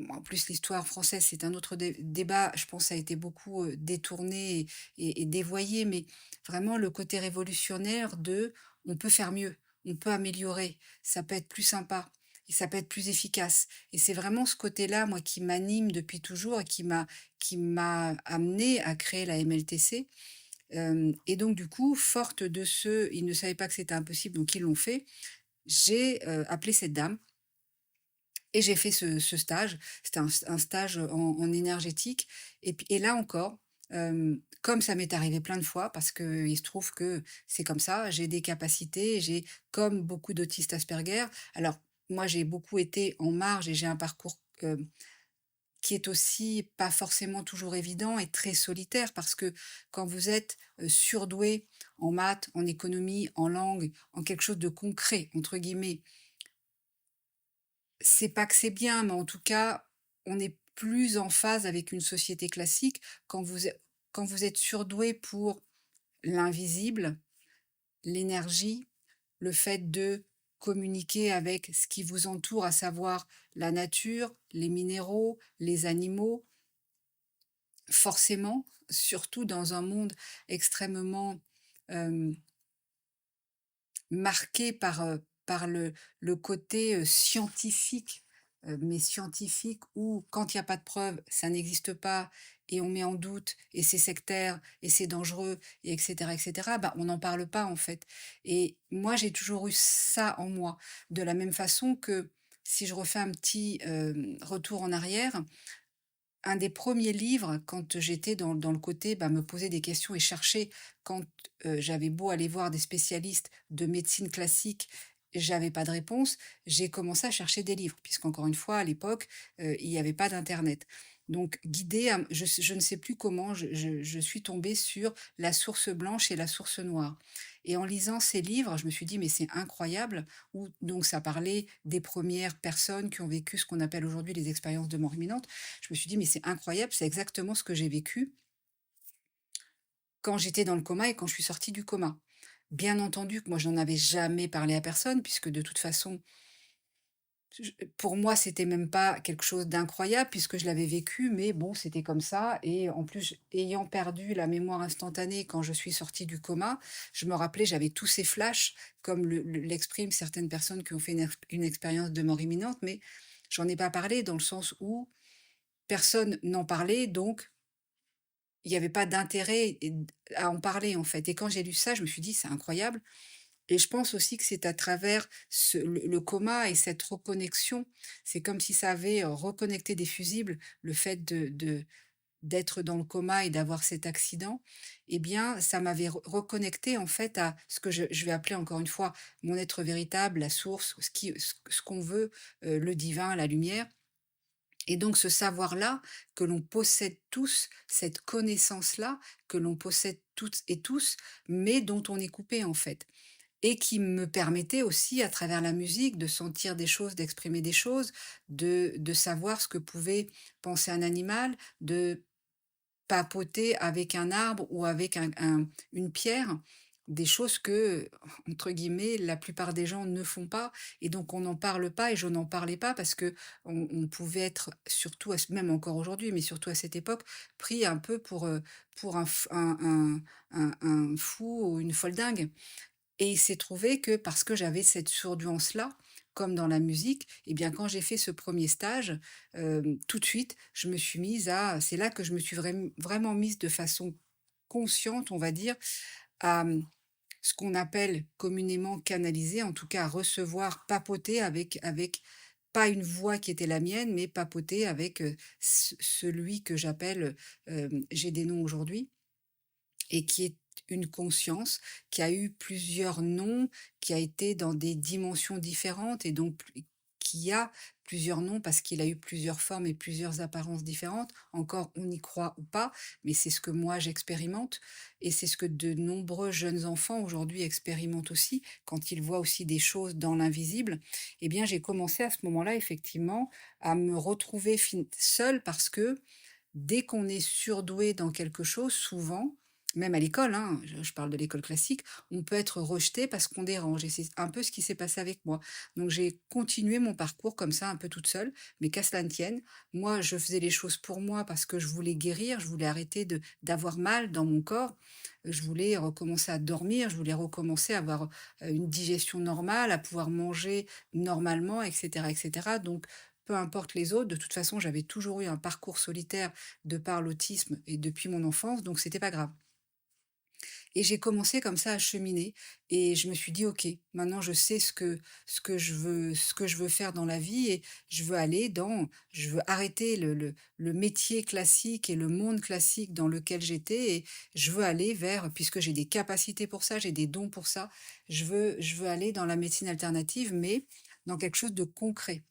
en plus l'histoire française c'est un autre débat, je pense ça a été beaucoup détourné et dévoyé, mais vraiment le côté révolutionnaire de on peut faire mieux, on peut améliorer, ça peut être plus sympa. Et ça peut être plus efficace. Et c'est vraiment ce côté-là, moi, qui m'anime depuis toujours et qui m'a amené à créer la MLTC. Et donc du coup, forte de ce ils ne savaient pas que c'était impossible, donc ils l'ont fait. J'ai, appelé cette dame et j'ai fait ce stage. C'était un stage, en énergétique et là encore, comme ça m'est arrivé plein de fois parce qu'il se trouve que c'est comme ça, j'ai des capacités, j'ai comme beaucoup d'autistes Asperger. Alors moi, j'ai beaucoup été en marge et j'ai un parcours, qui est aussi pas forcément toujours évident et très solitaire parce que quand vous êtes, surdoué en maths, en économie, en langue, en quelque chose de «concret» entre guillemets, c'est pas que c'est bien, mais en tout cas, on est plus en phase avec une société classique. Quand vous êtes surdoué pour l'invisible, l'énergie, le fait de communiquer avec ce qui vous entoure, à savoir la nature, les minéraux, les animaux, forcément, surtout dans un monde extrêmement, hem, marqué par le côté, scientifique, mais scientifique où quand il y a pas de preuves, ça n'existe pas et on met en doute et c'est sectaire et c'est dangereux et cetera, bah, on n'en parle pas, en fait et moi, j'ai toujours eu ça en moi. De la même façon que si je refais un petit, retour en arrière, un des premiers livres quand j'étais dans le côté, bah, me poser des questions et chercher quand, j'avais beau aller voir des spécialistes de médecine classique, j'avais pas de réponse, j'ai commencé à chercher des livres puisqu'encore une fois à l'époque, il y avait pas d'internet. Donc guidée à je ne sais plus comment je suis tombée sur La source blanche et La source noire et en lisant ces livres, je me suis dit: «Mais c'est incroyable», où donc ça parlait des premières personnes qui ont vécu ce qu'on appelle aujourd'hui les expériences de mort imminente. Je me suis dit: «Mais c'est incroyable, c'est exactement ce que j'ai vécu quand j'étais dans le coma et quand je suis sortie du coma». Bien entendu que moi, je n'en avais jamais parlé à personne puisque de toute façon, pour moi, c'était même pas quelque chose d'incroyable puisque je l'avais vécu, mais bon, c'était comme ça et en plus, ayant perdu la mémoire instantanée quand je suis sortie du coma, je me rappelais, j'avais tous ces flashs comme l'expriment certaines personnes qui ont fait une expérience de mort imminente, mais j'en ai pas parlé dans le sens où personne n'en parlait, donc il y avait pas d'intérêt à en parler, en fait et quand j'ai lu ça, je me suis dit: «C'est incroyable» et je pense aussi que c'est à travers le coma et cette reconnexion, c'est comme si ça avait, reconnecté des fusibles, le fait d'être dans le coma et d'avoir cet accident et bien, ça m'avait reconnecté en fait, à ce que je vais appeler encore une fois mon être véritable, la source, ce qu'on veut, le divin, la lumière et donc ce savoir-là que l'on possède tous, cette connaissance-là que l'on possède toutes et tous, mais dont on est coupé en fait et qui me permettait aussi à travers la musique de sentir des choses, d'exprimer des choses, de savoir ce que pouvait penser un animal, de papoter avec un arbre ou avec une pierre, des choses que, entre guillemets, «la plupart des gens ne font pas» et donc on n'en parle pas et je n'en parlais pas parce qu'on pouvait être surtout même encore aujourd'hui, mais surtout à cette époque, pris un peu pour un fou ou une folle dingue. Et il s'est trouvé que parce que j'avais cette surdouance-là, comme dans la musique, et bien, quand j'ai fait ce premier stage, tout de suite, je me suis mise à c'est là que je me suis vraiment mise de façon consciente, on va dire, à, ce qu'on appelle communément canaliser, en tout cas à recevoir, papoter avec pas une voix qui était la mienne, mais papoter avec, celui que j'appelle, j'ai des noms aujourd'hui et qui est une conscience qui a eu plusieurs noms, qui a été dans des dimensions différentes et donc qui a plusieurs noms parce qu'il a eu plusieurs formes et plusieurs apparences différentes. Encore, on y croit ou pas, mais c'est ce que moi j'expérimente et c'est ce que de nombreux jeunes enfants aujourd'hui expérimentent aussi quand ils voient aussi des choses dans l'invisible. Eh bien, j'ai commencé à ce moment-là effectivement à me retrouver seule parce que dès qu'on est surdoué dans quelque chose, souvent, même à l'école, hein, je parle de l'école classique, on peut être rejeté parce qu'on dérange et c'est un peu ce qui s'est passé avec moi. Donc j'ai continué mon parcours comme ça, un peu toute seule, mais qu'à cela ne tienne, moi je faisais les choses pour moi parce que je voulais guérir, je voulais arrêter d'avoir mal dans mon corps, je voulais recommencer à dormir, je voulais recommencer à avoir une digestion normale, à pouvoir manger normalement, etc., etc. Donc peu importe les autres, de toute façon, j'avais toujours eu un parcours solitaire de par l'autisme et depuis mon enfance, donc c'était pas grave. Et j'ai commencé comme ça à cheminer et je me suis dit: «OK, maintenant je sais ce que je veux faire dans la vie et je veux arrêter le métier classique et le monde classique dans lequel j'étais et je veux aller vers puisque j'ai des capacités pour ça, j'ai des dons pour ça, je veux aller dans la médecine alternative, mais dans quelque chose de concret».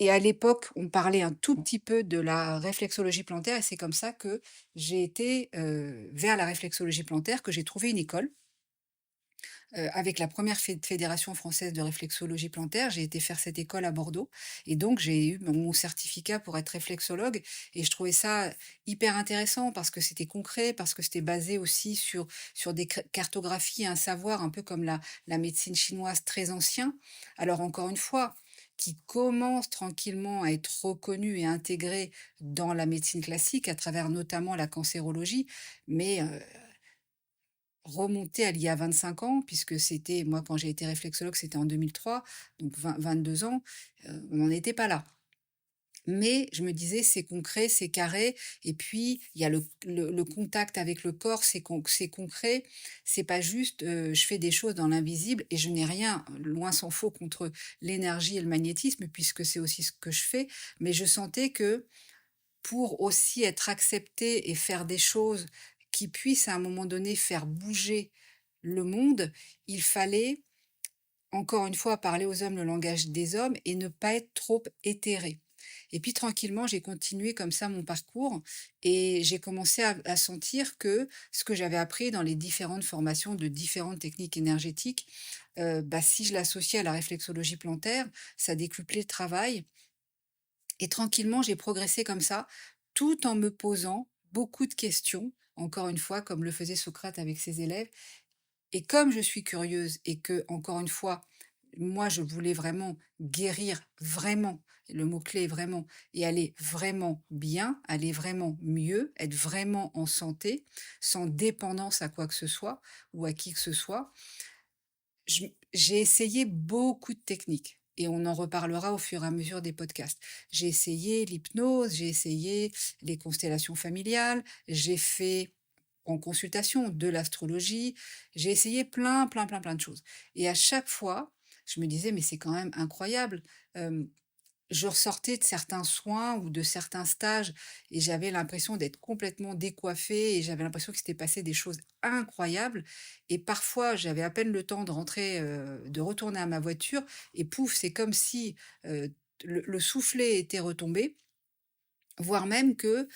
Et à l'époque, on parlait un tout petit peu de la réflexologie plantaire et c'est comme ça que j'ai été, vers la réflexologie plantaire, que j'ai trouvé une école, avec la première fédération française de réflexologie plantaire. J'ai été faire cette école à Bordeaux et donc j'ai eu mon certificat pour être réflexologue et je trouvais ça hyper intéressant parce que c'était concret, parce que c'était basé aussi sur des cartographies, un savoir un peu comme la médecine chinoise très ancien. Alors encore une fois, qui commence tranquillement à être reconnu et intégré dans la médecine classique à travers notamment la cancérologie, mais remonter à il y a 25 ans, puisque c'était moi quand j'ai été réflexologue, c'était en 2003, donc 22 ans, on n'en était pas là. Mais je me disais: «C'est concret, c'est carré» et puis il y a le contact avec le corps, c'est concret. C'est pas juste, je fais des choses dans l'invisible et je n'ai rien, loin s'en faut, contre l'énergie et le magnétisme puisque c'est aussi ce que je fais. Mais je sentais que pour aussi être acceptée et faire des choses qui puissent à un moment donné faire bouger le monde, il fallait, encore une fois, parler aux hommes le langage des hommes et ne pas être trop éthéré. Et puis tranquillement, j'ai continué comme ça mon parcours et j'ai commencé à sentir que ce que j'avais appris dans les différentes formations de différentes techniques énergétiques, bah, si je l'associais à la réflexologie plantaire, ça décuplait le travail. Et tranquillement, j'ai progressé comme ça, tout en me posant beaucoup de questions, encore une fois, comme le faisait Socrate avec ses élèves. Et comme je suis curieuse et que, encore une fois, moi, je voulais vraiment guérir vraiment, le mot-clé est vraiment, et aller vraiment bien, aller vraiment mieux, être vraiment en santé, sans dépendance à quoi que ce soit ou à qui que ce soit, j'ai essayé beaucoup de techniques. Et on en reparlera au fur et à mesure des podcasts. J'ai essayé l'hypnose, j'ai essayé les constellations familiales, j'ai fait en consultation de l'astrologie, j'ai essayé plein, plein, plein, plein de choses. Et à chaque fois, je me disais, mais c'est quand même incroyable. Je ressortais de certains soins ou de certains stages et j'avais l'impression d'être complètement décoiffée et j'avais l'impression qu'il s'était passé des choses incroyables et parfois j'avais à peine le temps de rentrer, de retourner à ma voiture et pouf, c'est comme si, le soufflet était retombé, voire même que,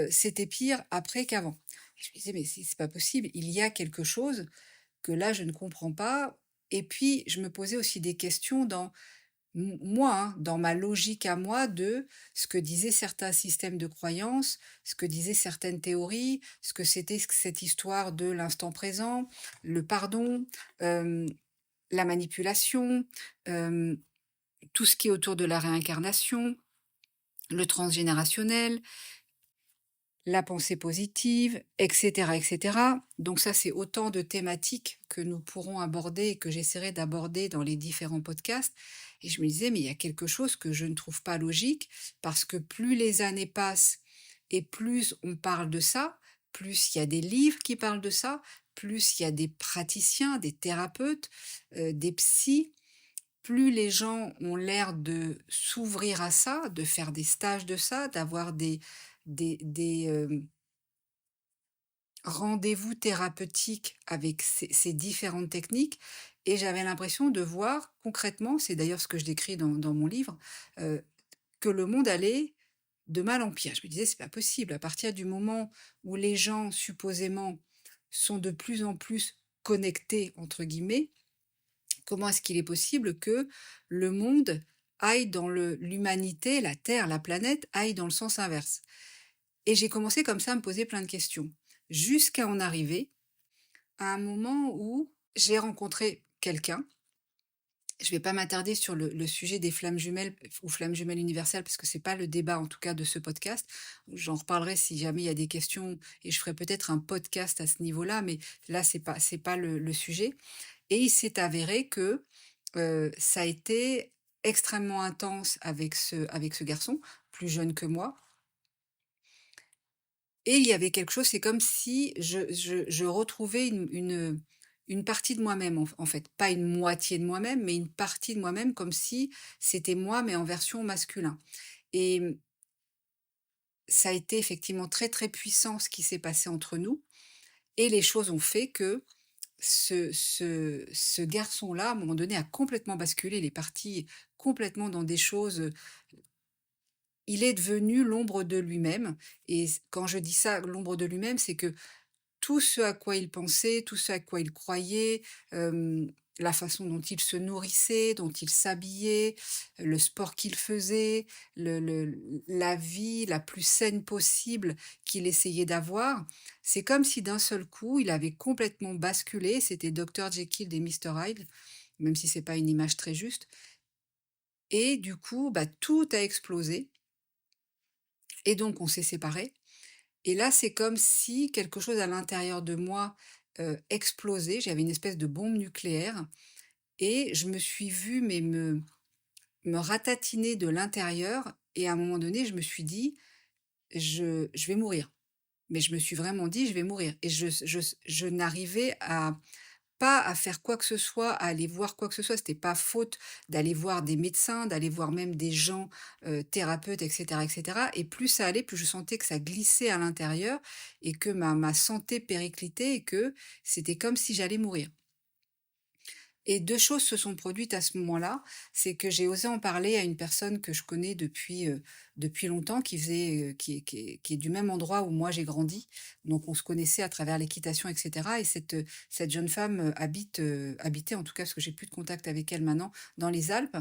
c'était pire après qu'avant. Je me disais: «Mais c'est pas possible, il y a quelque chose que là je ne comprends pas» et puis je me posais aussi des questions dans moi, hein, dans ma logique à moi de ce que disaient certains systèmes de croyances, ce que disaient certaines théories, ce que c'était cette histoire de l'instant présent, le pardon, hem, la manipulation, hem, tout ce qui est autour de la réincarnation, le transgénérationnel, la pensée positive, et cetera. Donc ça, c'est autant de thématiques que nous pourrons aborder et que j'essaierai d'aborder dans les différents podcasts. Et je me disais, mais il y a quelque chose que je ne trouve pas logique, parce que plus les années passent et plus on parle de ça, plus il y a des livres qui parlent de ça, plus il y a des praticiens, des thérapeutes, des psys, plus les gens ont l'air de s'ouvrir à ça, de faire des stages de ça, d'avoir des rendez-vous thérapeutiques avec ces différentes techniques et j'avais l'impression de voir concrètement, c'est d'ailleurs ce que je décris dans mon livre, heu, que le monde allait de mal en pire. Je me disais: «C'est pas possible, à partir du moment où les gens supposément sont de plus en plus «connectés» entre guillemets, comment est-ce qu'il est possible que le monde aille dans l'humanité, la Terre, la planète, aille dans le sens inverse?» Et j'ai commencé comme ça à me poser plein de questions, jusqu'à en arriver à un moment où j'ai rencontré quelqu'un. Je vais pas m'attarder sur le sujet des flammes jumelles ou flammes jumelles universelles parce que c'est pas le débat en tout cas de ce podcast. J'en reparlerai si jamais il y a des questions et je ferai peut-être un podcast à ce niveau-là, mais là c'est pas le sujet. Et il s'est avéré que, ça a été extrêmement intense avec ce garçon, plus jeune que moi. Et il y avait quelque chose, c'est comme si je retrouvais une partie de moi-même en fait. Pas une moitié de moi-même, mais une partie de moi-même comme si c'était moi, mais en version masculin. Et ça a été effectivement très, très puissant ce qui s'est passé entre nous et les choses ont fait que ce garçon-là, à un moment donné, a complètement basculé. Il est parti complètement dans des choses, il est devenu l'ombre de lui-même et quand je dis ça, l'ombre de lui-même, c'est que tout ce à quoi il pensait, tout ce à quoi il croyait, la façon dont il se nourrissait, dont il s'habillait, le sport qu'il faisait, la vie la plus saine possible qu'il essayait d'avoir. C'est comme si d'un seul coup, il avait complètement basculé, c'était Dr Jekyll et Mister Hyde, même si c'est pas une image très juste et du coup, bah, tout a explosé et donc on s'est séparés. Et là, c'est comme si quelque chose à l'intérieur de moi, explosait. J'avais une espèce de bombe nucléaire et je me suis vue, mais me ratatiner de l'intérieur et à un moment donné, je me suis dit: «Je vais mourir». Mais je me suis vraiment dit: «Je vais mourir» et je n'arrivais pas à faire quoi que ce soit, à aller voir quoi que ce soit. C'était pas faute d'aller voir des médecins, d'aller voir même des gens, thérapeutes et cetera et plus ça allait, plus je sentais que ça glissait à l'intérieur et que ma santé périclitait et que c'était comme si j'allais mourir. Et 2 choses se sont produites à ce moment-là. C'est que j'ai osé en parler à une personne que je connais depuis longtemps, qui est du même endroit où moi j'ai grandi. Donc on se connaissait à travers l'équitation et cetera et cette jeune femme, habitait en tout cas, parce que j'ai plus de contact avec elle maintenant, dans les Alpes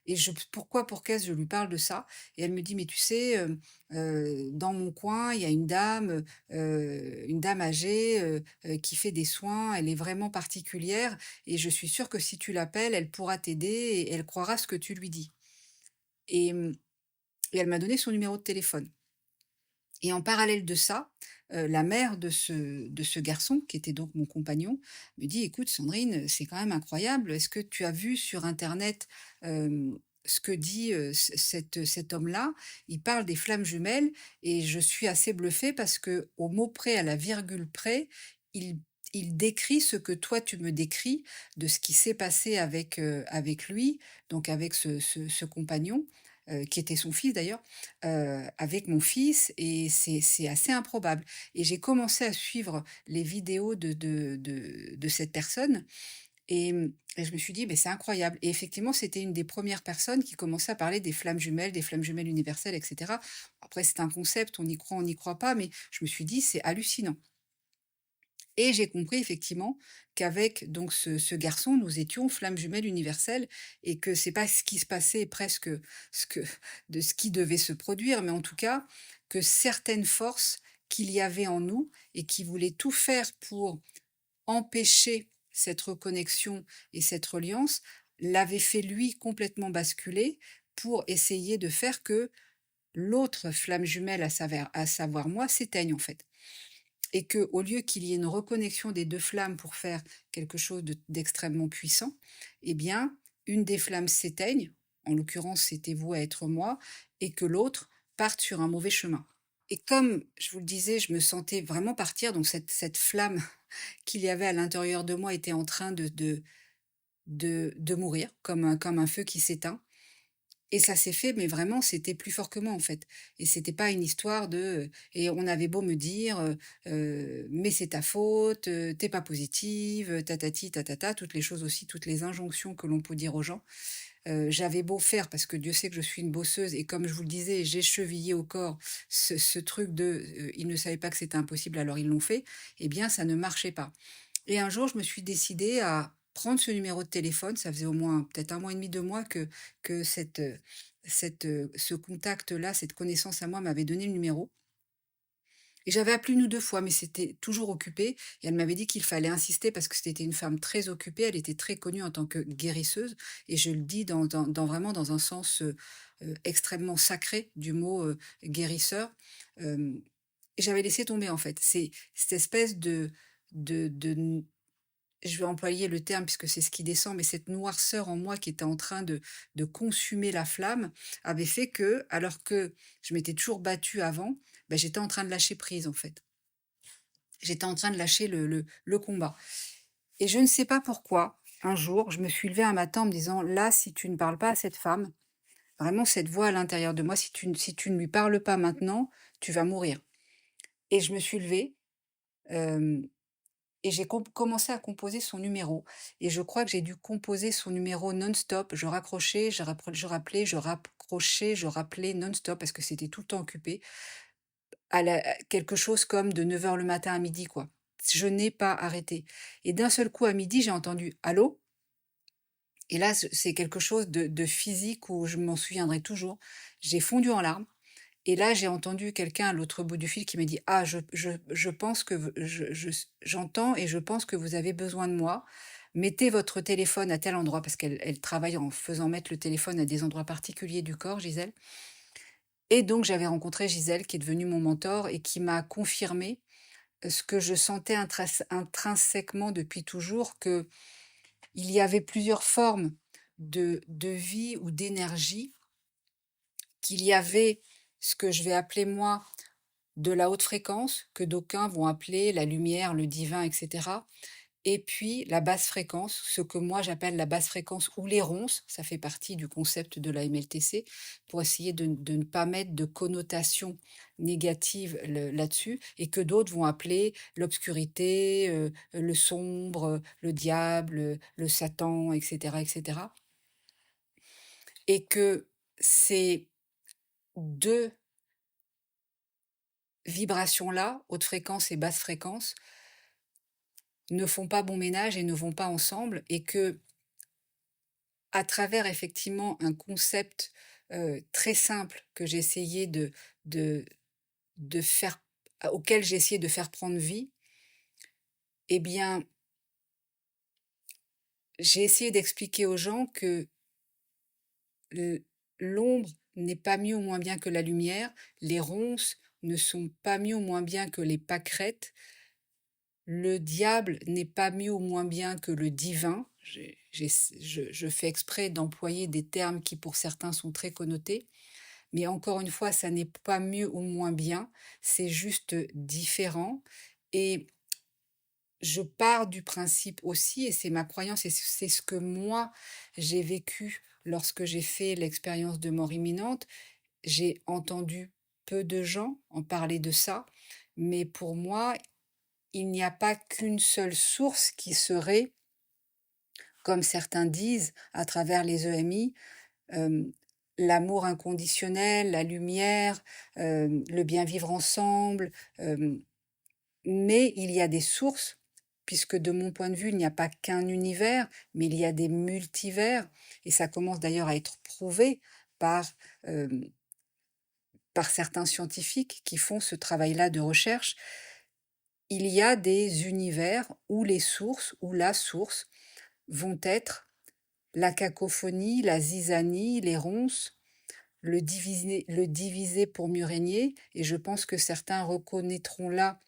et pour qu'est-ce je lui parle de ça et elle me dit: «Mais tu sais, dans mon coin, il y a une dame âgée, qui fait des soins, elle est vraiment particulière et je suis sûre que si tu l'appelles, elle pourra t'aider et elle croira ce que tu lui dis» et et elle m'a donné son numéro de téléphone et en parallèle de ça, la mère de ce garçon, qui était donc mon compagnon, me dit: «Écoute Sandrine, c'est quand même incroyable. Est-ce que tu as vu sur internet, ce que dit, cet homme-là? Il parle des flammes jumelles et je suis assez bluffée parce que au mot près, à la virgule près, il il décrit ce que toi tu me décris de ce qui s'est passé avec lui, donc avec ce compagnon, qui était son fils d'ailleurs, avec mon fils et c'est assez improbable et j'ai commencé à suivre les vidéos de cette personne et je me suis dit: «Beh, c'est incroyable» et effectivement, c'était une des premières personnes qui commençait à parler des flammes jumelles universelles et cetera. Après c'est un concept, on n'y croit pas, mais je me suis dit: «C'est hallucinant». Et j'ai compris effectivement qu'avec donc ce garçon, nous étions flammes jumelles universelles et que c'est pas ce qui se passait presque ce que ce qui devait se produire, mais en tout cas que certaines forces qu'il y avait en nous et qui voulaient tout faire pour empêcher cette reconnexion et cette reliance, l'avaient fait lui complètement basculer pour essayer de faire que l'autre flamme jumelle, à savoir moi, s'éteigne en fait. Et que au lieu qu'il y ait une reconnexion des 2 flammes pour faire quelque chose d'extrêmement puissant, eh bien, une des flammes s'éteigne, en l'occurrence, c'était voué à être moi, et que l'autre parte sur un mauvais chemin. Et comme je vous le disais, je me sentais vraiment partir, donc cette flamme qu'il y avait à l'intérieur de moi était en train de mourir, comme un feu qui s'éteint. Et ça s'est fait, mais vraiment, c'était plus fort que moi, en fait. Et c'était pas une histoire et on avait beau me dire, «Mais c'est ta faute, tu pas positive, tatati tatata», toutes les choses aussi, toutes les injonctions que l'on peut dire aux gens. J'avais beau faire, parce que Dieu sait que je suis une bosseuse et comme je vous le disais, j'ai chevillé au corps ce truc ils ne savaient pas que c'était impossible, alors ils l'ont fait, eh bien ça ne marchait pas. Et un jour, je me suis décidée à prendre ce numéro de téléphone. Ça faisait au moins peut-être 1 mois et demi, 2 mois que ce contact-là, cette connaissance à moi m'avait donné le numéro et j'avais appelé 1 ou 2 fois, mais c'était toujours occupé et elle m'avait dit qu'il fallait insister parce que c'était une femme très occupée. Elle était très connue en tant que guérisseuse et je le dis vraiment dans un sens, extrêmement sacré du mot, guérisseur. Hem Et j'avais laissé tomber, en fait. C'est cette espèce de je vais employer le terme puisque c'est ce qui descend, mais cette noirceur en moi qui était en train de consumer la flamme, avait fait que, alors que je m'étais toujours battue avant, bah, j'étais en train de lâcher prise, en fait. J'étais en train de lâcher le combat et je ne sais pas pourquoi, un jour, je me suis levée un matin en me disant: «Là, si tu ne parles pas à cette femme, vraiment cette voix à l'intérieur de moi, si tu ne lui parles pas maintenant, tu vas mourir» et je me suis levée, hem et j'ai commencé à composer son numéro et je crois que j'ai dû composer son numéro non-stop. Je raccrochais, je rappelais, je raccrochais, je rappelais non-stop parce que c'était tout le temps occupé, à quelque chose comme de 9 heures le matin à midi, quoi. Je n'ai pas arrêté et d'un seul coup à midi, j'ai entendu: «Allô?» et là, c'est quelque chose de physique où je m'en souviendrai toujours. J'ai fondu en larmes et là, j'ai entendu quelqu'un à l'autre bout du fil qui m'a dit: «Ah, je pense que j'entends et je pense que vous avez besoin de moi. Mettez votre téléphone à tel endroit», parce qu'elle travaille en faisant mettre le téléphone à des endroits particuliers du corps, Gisèle. Et donc j'avais rencontré Gisèle qui est devenue mon mentor et qui m'a confirmé, ce que je sentais intrinsèquement depuis toujours, que il y avait plusieurs formes de vie ou d'énergie qu'il y avait ce que je vais appeler moi de la haute fréquence, que d'aucuns vont appeler la lumière, le divin, etc. Et puis la basse fréquence, ce que moi j'appelle la basse fréquence ou les ronces, ça fait partie du concept de la MLTC, pour essayer de ne pas mettre de connotation négative là-dessus, et que d'autres vont appeler l'obscurité, le sombre, le diable, le Satan, etc., etc. Et que ces deux vibrations-là, haute fréquence et basse fréquence, ne font pas bon ménage et ne vont pas ensemble, et que à travers effectivement un concept très simple que j'ai essayé de, de faire, auquel j'ai essayé de faire prendre vie, eh bien, j'ai essayé d'expliquer aux gens que l'ombre n'est pas mieux ou moins bien que la lumière, les ronces ne sont pas mieux ou moins bien que les pâquerettes, le diable n'est pas mieux ou moins bien que le divin. Je fais exprès d'employer des termes qui pour certains sont très connotés. Mais encore une fois, ça n'est pas mieux ou moins bien, c'est juste différent. Et je pars du principe aussi, et c'est ma croyance, et c'est ce que moi j'ai vécu lorsque j'ai fait l'expérience de mort imminente. J'ai entendu peu de gens en parler de ça, mais pour moi, il n'y a pas qu'une seule source qui serait, comme certains disent à travers les EMI, l'amour inconditionnel, la lumière, le bien vivre ensemble, mais il y a des sources, puisque de mon point de vue, il n'y a pas qu'un univers, mais il y a des multivers, et ça commence d'ailleurs à être prouvé par, par certains scientifiques qui font ce travail-là de recherche. Il y a des univers où les sources, ou la source, vont être la cacophonie, la zizanie, les ronces, le diviser pour mieux régner, et je pense que certains reconnaîtront là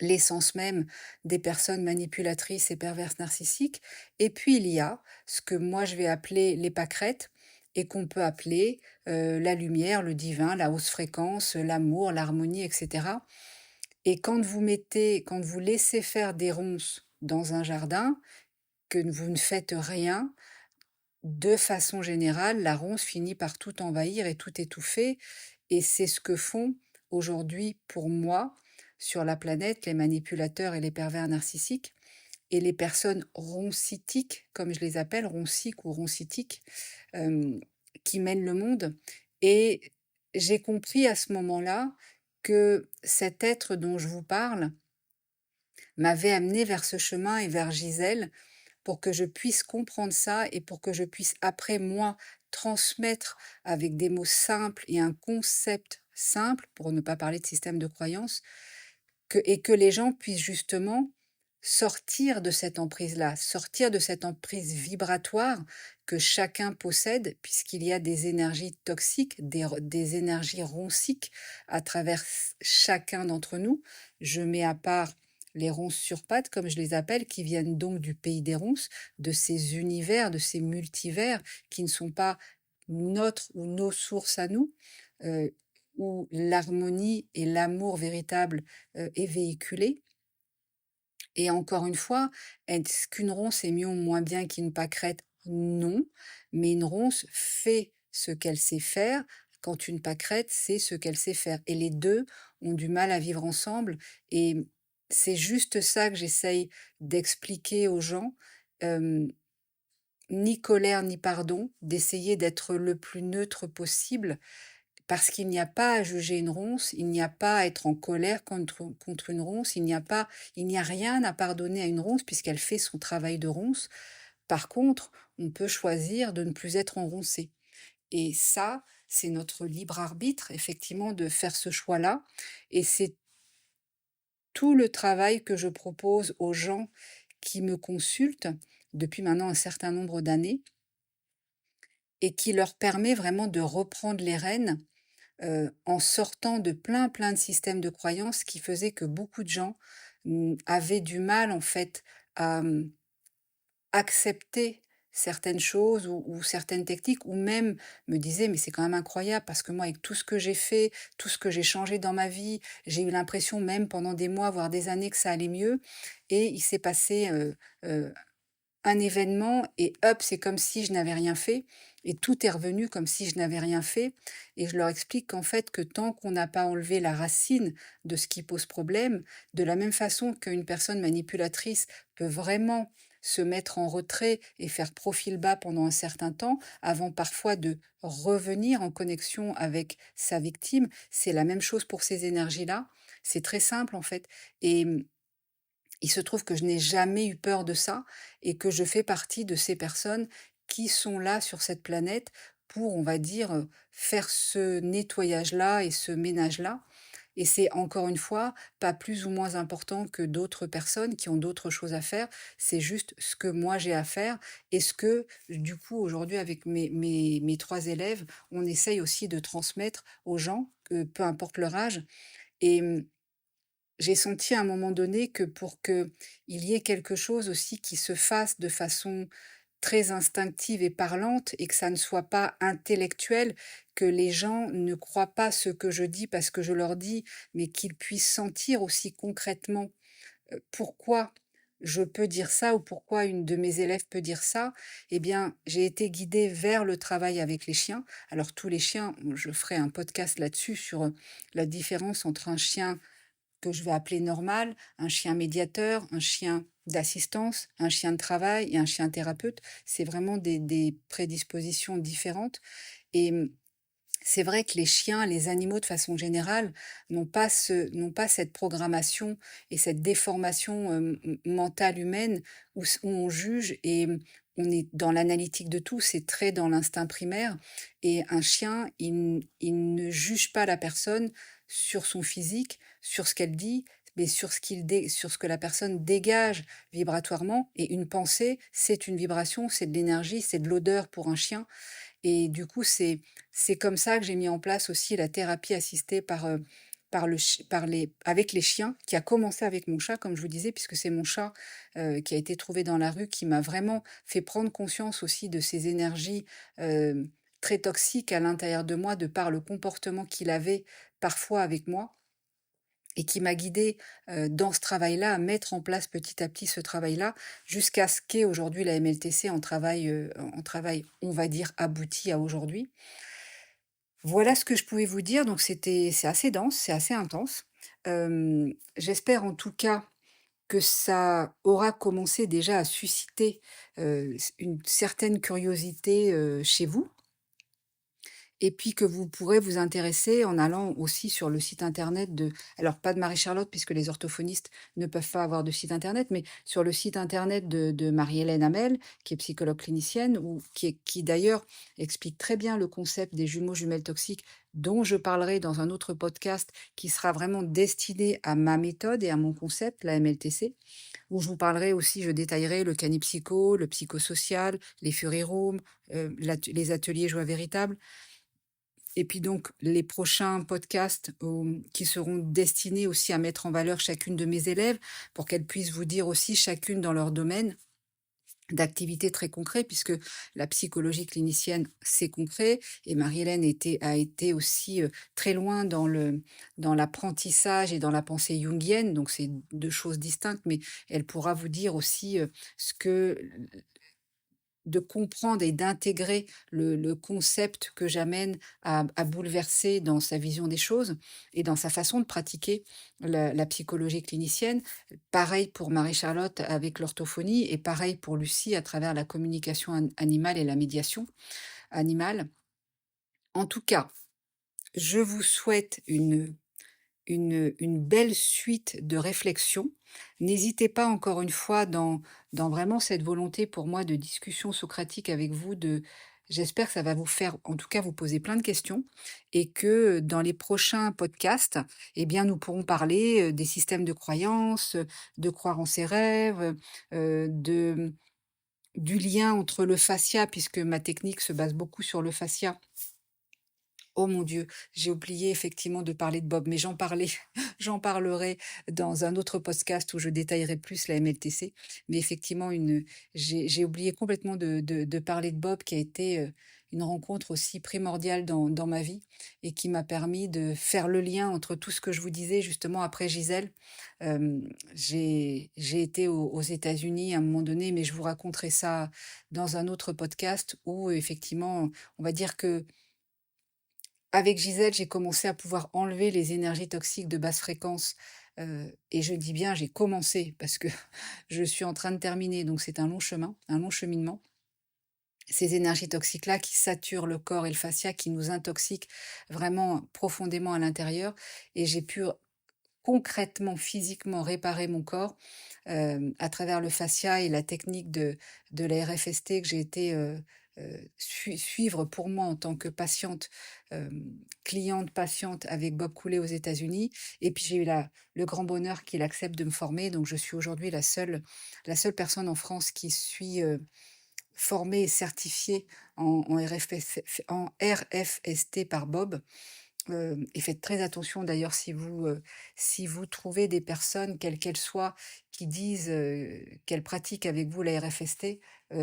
l'essence même des personnes manipulatrices et perverses narcissiques. Et puis il y a ce que moi je vais appeler les pâquerettes, et qu'on peut appeler la lumière, le divin, la hausse fréquence, l'amour, l'harmonie, etc. Et quand vous laissez faire des ronces dans un jardin, que vous ne faites rien, de façon générale, la ronce finit par tout envahir et tout étouffer, et c'est ce que font aujourd'hui, pour moi, sur la planète, les manipulateurs et les pervers narcissiques, et les personnes roncitiques, comme je les appelle, ronciques ou roncitiques, qui mènent le monde. Et j'ai compris à ce moment-là que cet être dont je vous parle m'avait amené vers ce chemin et vers Gisèle, pour que je puisse comprendre ça, et pour que je puisse après moi transmettre avec des mots simples et un concept simple, pour ne pas parler de système de croyance, et que les gens puissent justement sortir de cette emprise-là, sortir de cette emprise vibratoire que chacun possède, puisqu'il y a des énergies toxiques, des énergies ronciques à travers chacun d'entre nous. Je mets à part les ronces sur pattes, comme je les appelle, qui viennent donc du pays des ronces, de ces univers, de ces multivers, qui ne sont pas notre ou nos sources à nous, euh, où l'harmonie et l'amour véritable est véhiculé. Et encore une fois, est-ce qu'une ronce est mieux ou moins bien qu'une pâquerette? Non, mais une ronce fait ce qu'elle sait faire, quand une pâquerette sait ce qu'elle sait faire. Et les deux ont du mal à vivre ensemble. Et c'est juste ça que j'essaye d'expliquer aux gens. Ni colère ni pardon, d'essayer d'être le plus neutre possible, parce qu'il n'y a pas à juger une ronce, il n'y a pas à être en colère contre une ronce, il n'y a rien à pardonner à une ronce puisqu'elle fait son travail de ronce. Par contre, on peut choisir de ne plus être enroncé. Et ça, c'est notre libre arbitre, effectivement, de faire ce choix-là. Et c'est tout le travail que je propose aux gens qui me consultent depuis maintenant un certain nombre d'années, et qui leur permet vraiment de reprendre les rênes en sortant de plein de systèmes de croyances qui faisaient que beaucoup de gens avaient du mal en fait à accepter certaines choses ou certaines techniques, ou même me disait: «Mais c'est quand même incroyable parce que moi, avec tout ce que j'ai fait, tout ce que j'ai changé dans ma vie, j'ai eu l'impression même pendant des mois, voire des années que ça allait mieux et il s'est passé, un événement et hop, c'est comme si je n'avais rien fait et tout est revenu comme si je n'avais rien fait et je leur explique qu'en fait, que tant qu'on n'a pas enlevé la racine de ce qui pose problème, de la même façon qu'une personne manipulatrice peut vraiment se mettre en retrait et faire profil bas pendant un certain temps avant parfois de revenir en connexion avec sa victime, c'est la même chose pour ces énergies-là. C'est très simple en fait et il se trouve que je n'ai jamais eu peur de ça et que je fais partie de ces personnes qui sont là sur cette planète pour, on va dire, faire ce nettoyage-là et ce ménage-là. Et c'est encore une fois pas plus ou moins important que d'autres personnes qui ont d'autres choses à faire. C'est juste ce que moi j'ai à faire et ce que, du coup, aujourd'hui, avec mes 3 élèves, on essaye aussi de transmettre aux gens, peu importe leur âge. Et j'ai senti à un moment donné que pour qu'il y ait quelque chose aussi qui se fasse de façon très instinctive et parlante et que ça ne soit pas intellectuel, que les gens ne croient pas ce que je dis parce que je leur dis, mais qu'ils puissent sentir aussi concrètement, pourquoi je peux dire ça ou pourquoi une de mes élèves peut dire ça. Eh bien, j'ai été guidée vers le travail avec les chiens. Alors tous les chiens, je ferai un podcast là-dessus sur, la différence entre un chien que je vais appeler normal, un chien médiateur, un chien d'assistance, un chien de travail et un chien thérapeute. C'est vraiment des prédispositions différentes. Et c'est vrai que les chiens, les animaux de façon générale, n'ont pas cette programmation et cette déformation mentale humaine où on juge et on est dans l'analytique de tout, c'est très dans l'instinct primaire. Et un chien, il ne juge pas la personne sur son physique, sur ce qu'elle dit, mais sur ce que la personne dégage vibratoirement. Et une pensée, c'est une vibration, c'est de l'énergie, c'est de l'odeur pour un chien. Et du coup, c'est comme ça que j'ai mis en place aussi la thérapie assistée avec les chiens, qui a commencé avec mon chat, comme je vous disais, puisque c'est mon chat qui a été trouvé dans la rue, qui m'a vraiment fait prendre conscience aussi de ces énergies très toxiques à l'intérieur de moi, de par le comportement qu'il avait parfois avec moi et qui m'a guidée, dans ce travail-là, à mettre en place petit à petit ce travail-là, jusqu'à ce qu'est aujourd'hui la MLTC en travail, on va dire, abouti à aujourd'hui. Voilà ce que je pouvais vous dire, donc c'est assez dense, c'est assez intense. J'espère en tout cas que ça aura commencé déjà à susciter, une certaine curiosité, chez vous. Et puis que vous pourrez vous intéresser en allant aussi sur le site internet de alors pas de Marie-Charlotte puisque les orthophonistes ne peuvent pas avoir de site internet, mais sur le site internet de Marie-Hélène Hamel, qui est psychologue clinicienne ou qui d'ailleurs explique très bien le concept des jumeaux jumelles toxiques dont je parlerai dans un autre podcast qui sera vraiment destiné à ma méthode et à mon concept, la MLTC, où je vous parlerai aussi, je détaillerai le canipsycho, le psychosocial, les Fury Rooms, les ateliers joie véritable. Et puis donc les prochains podcasts, qui seront destinés aussi à mettre en valeur chacune de mes élèves pour qu'elles puissent vous dire aussi chacune dans leur domaine d'activité très concret puisque la psychologie clinicienne, c'est concret et Marie-Hélène a été aussi, très loin dans l'apprentissage et dans la pensée jungienne, donc c'est 2 choses distinctes, mais elle pourra vous dire aussi, ce que de comprendre et d'intégrer le concept que j'amène à bouleverser dans sa vision des choses et dans sa façon de pratiquer la psychologie clinicienne. Pareil pour Marie-Charlotte avec l'orthophonie et pareil pour Lucie à travers la communication animale et la médiation animale. En tout cas, je vous souhaite une belle suite de réflexions. N'hésitez pas encore une fois dans vraiment cette volonté pour moi de discussion socratique avec vous, j'espère que ça va vous faire en tout cas vous poser plein de questions et que dans les prochains podcasts, eh bien nous pourrons parler, des systèmes de croyances, de croire en ses rêves, du lien entre le fascia puisque ma technique se base beaucoup sur le fascia Oh mon Dieu, j'ai oublié effectivement de parler de Bob, mais j'en parlerai dans un autre podcast où je détaillerai plus la MLTC. Mais effectivement, j'ai oublié complètement de parler de Bob, qui a été une rencontre aussi primordiale dans ma vie et qui m'a permis de faire le lien entre tout ce que je vous disais justement après Gisèle. J'ai été aux États-Unis à un moment donné, mais je vous raconterai ça dans un autre podcast où effectivement, on va dire que avec Gisèle, j'ai commencé à pouvoir enlever les énergies toxiques de basse fréquence, et je dis bien j'ai commencé parce que je suis en train de terminer, donc c'est un long chemin, un long cheminement. Ces énergies toxiques-là qui saturent le corps et le fascia, qui nous intoxiquent vraiment profondément à l'intérieur, et j'ai pu concrètement, physiquement réparer mon corps, à travers le fascia et la technique de la RFST que j'ai été, suivre pour moi en tant que patiente, cliente, patiente avec Bob Coulet aux États-Unis, et puis j'ai eu le grand bonheur qu'il accepte de me former, donc je suis aujourd'hui la seule personne en France qui suis, formée et certifiée en RFST par Bob. Et faites très attention d'ailleurs si vous trouvez des personnes, quelles qu'elles soient, qui disent, qu'elles pratiquent avec vous la RFST,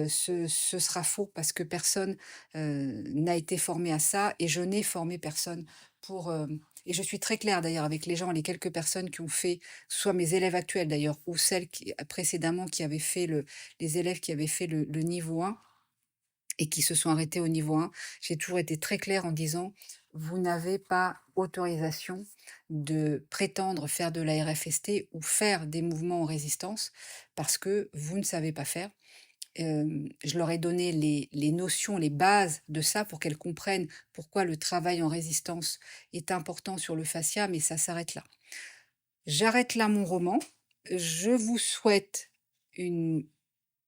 ce sera faux parce que personne, n'a été formé à ça et je n'ai formé personne et je suis très claire d'ailleurs avec les quelques personnes qui ont fait, soit mes élèves actuels d'ailleurs ou celles qui précédemment qui avaient fait les élèves qui avaient fait le niveau 1 et qui se sont arrêtés au niveau 1, j'ai toujours été très claire en disant: «Vous n'avez pas autorisation de prétendre faire de la RFST ou faire des mouvements en résistance parce que vous ne savez pas faire». Je leur ai donné les notions, les bases de ça pour qu'elles comprennent pourquoi le travail en résistance est important sur le fascia, mais ça s'arrête là. J'arrête là mon roman. Je vous souhaite une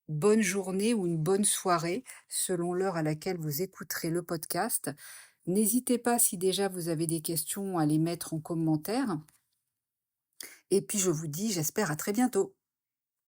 bonne journée ou une bonne soirée selon l'heure à laquelle vous écouterez le podcast. N'hésitez pas, si déjà vous avez des questions, à les mettre en commentaire. Et puis je vous dis, j'espère à très bientôt.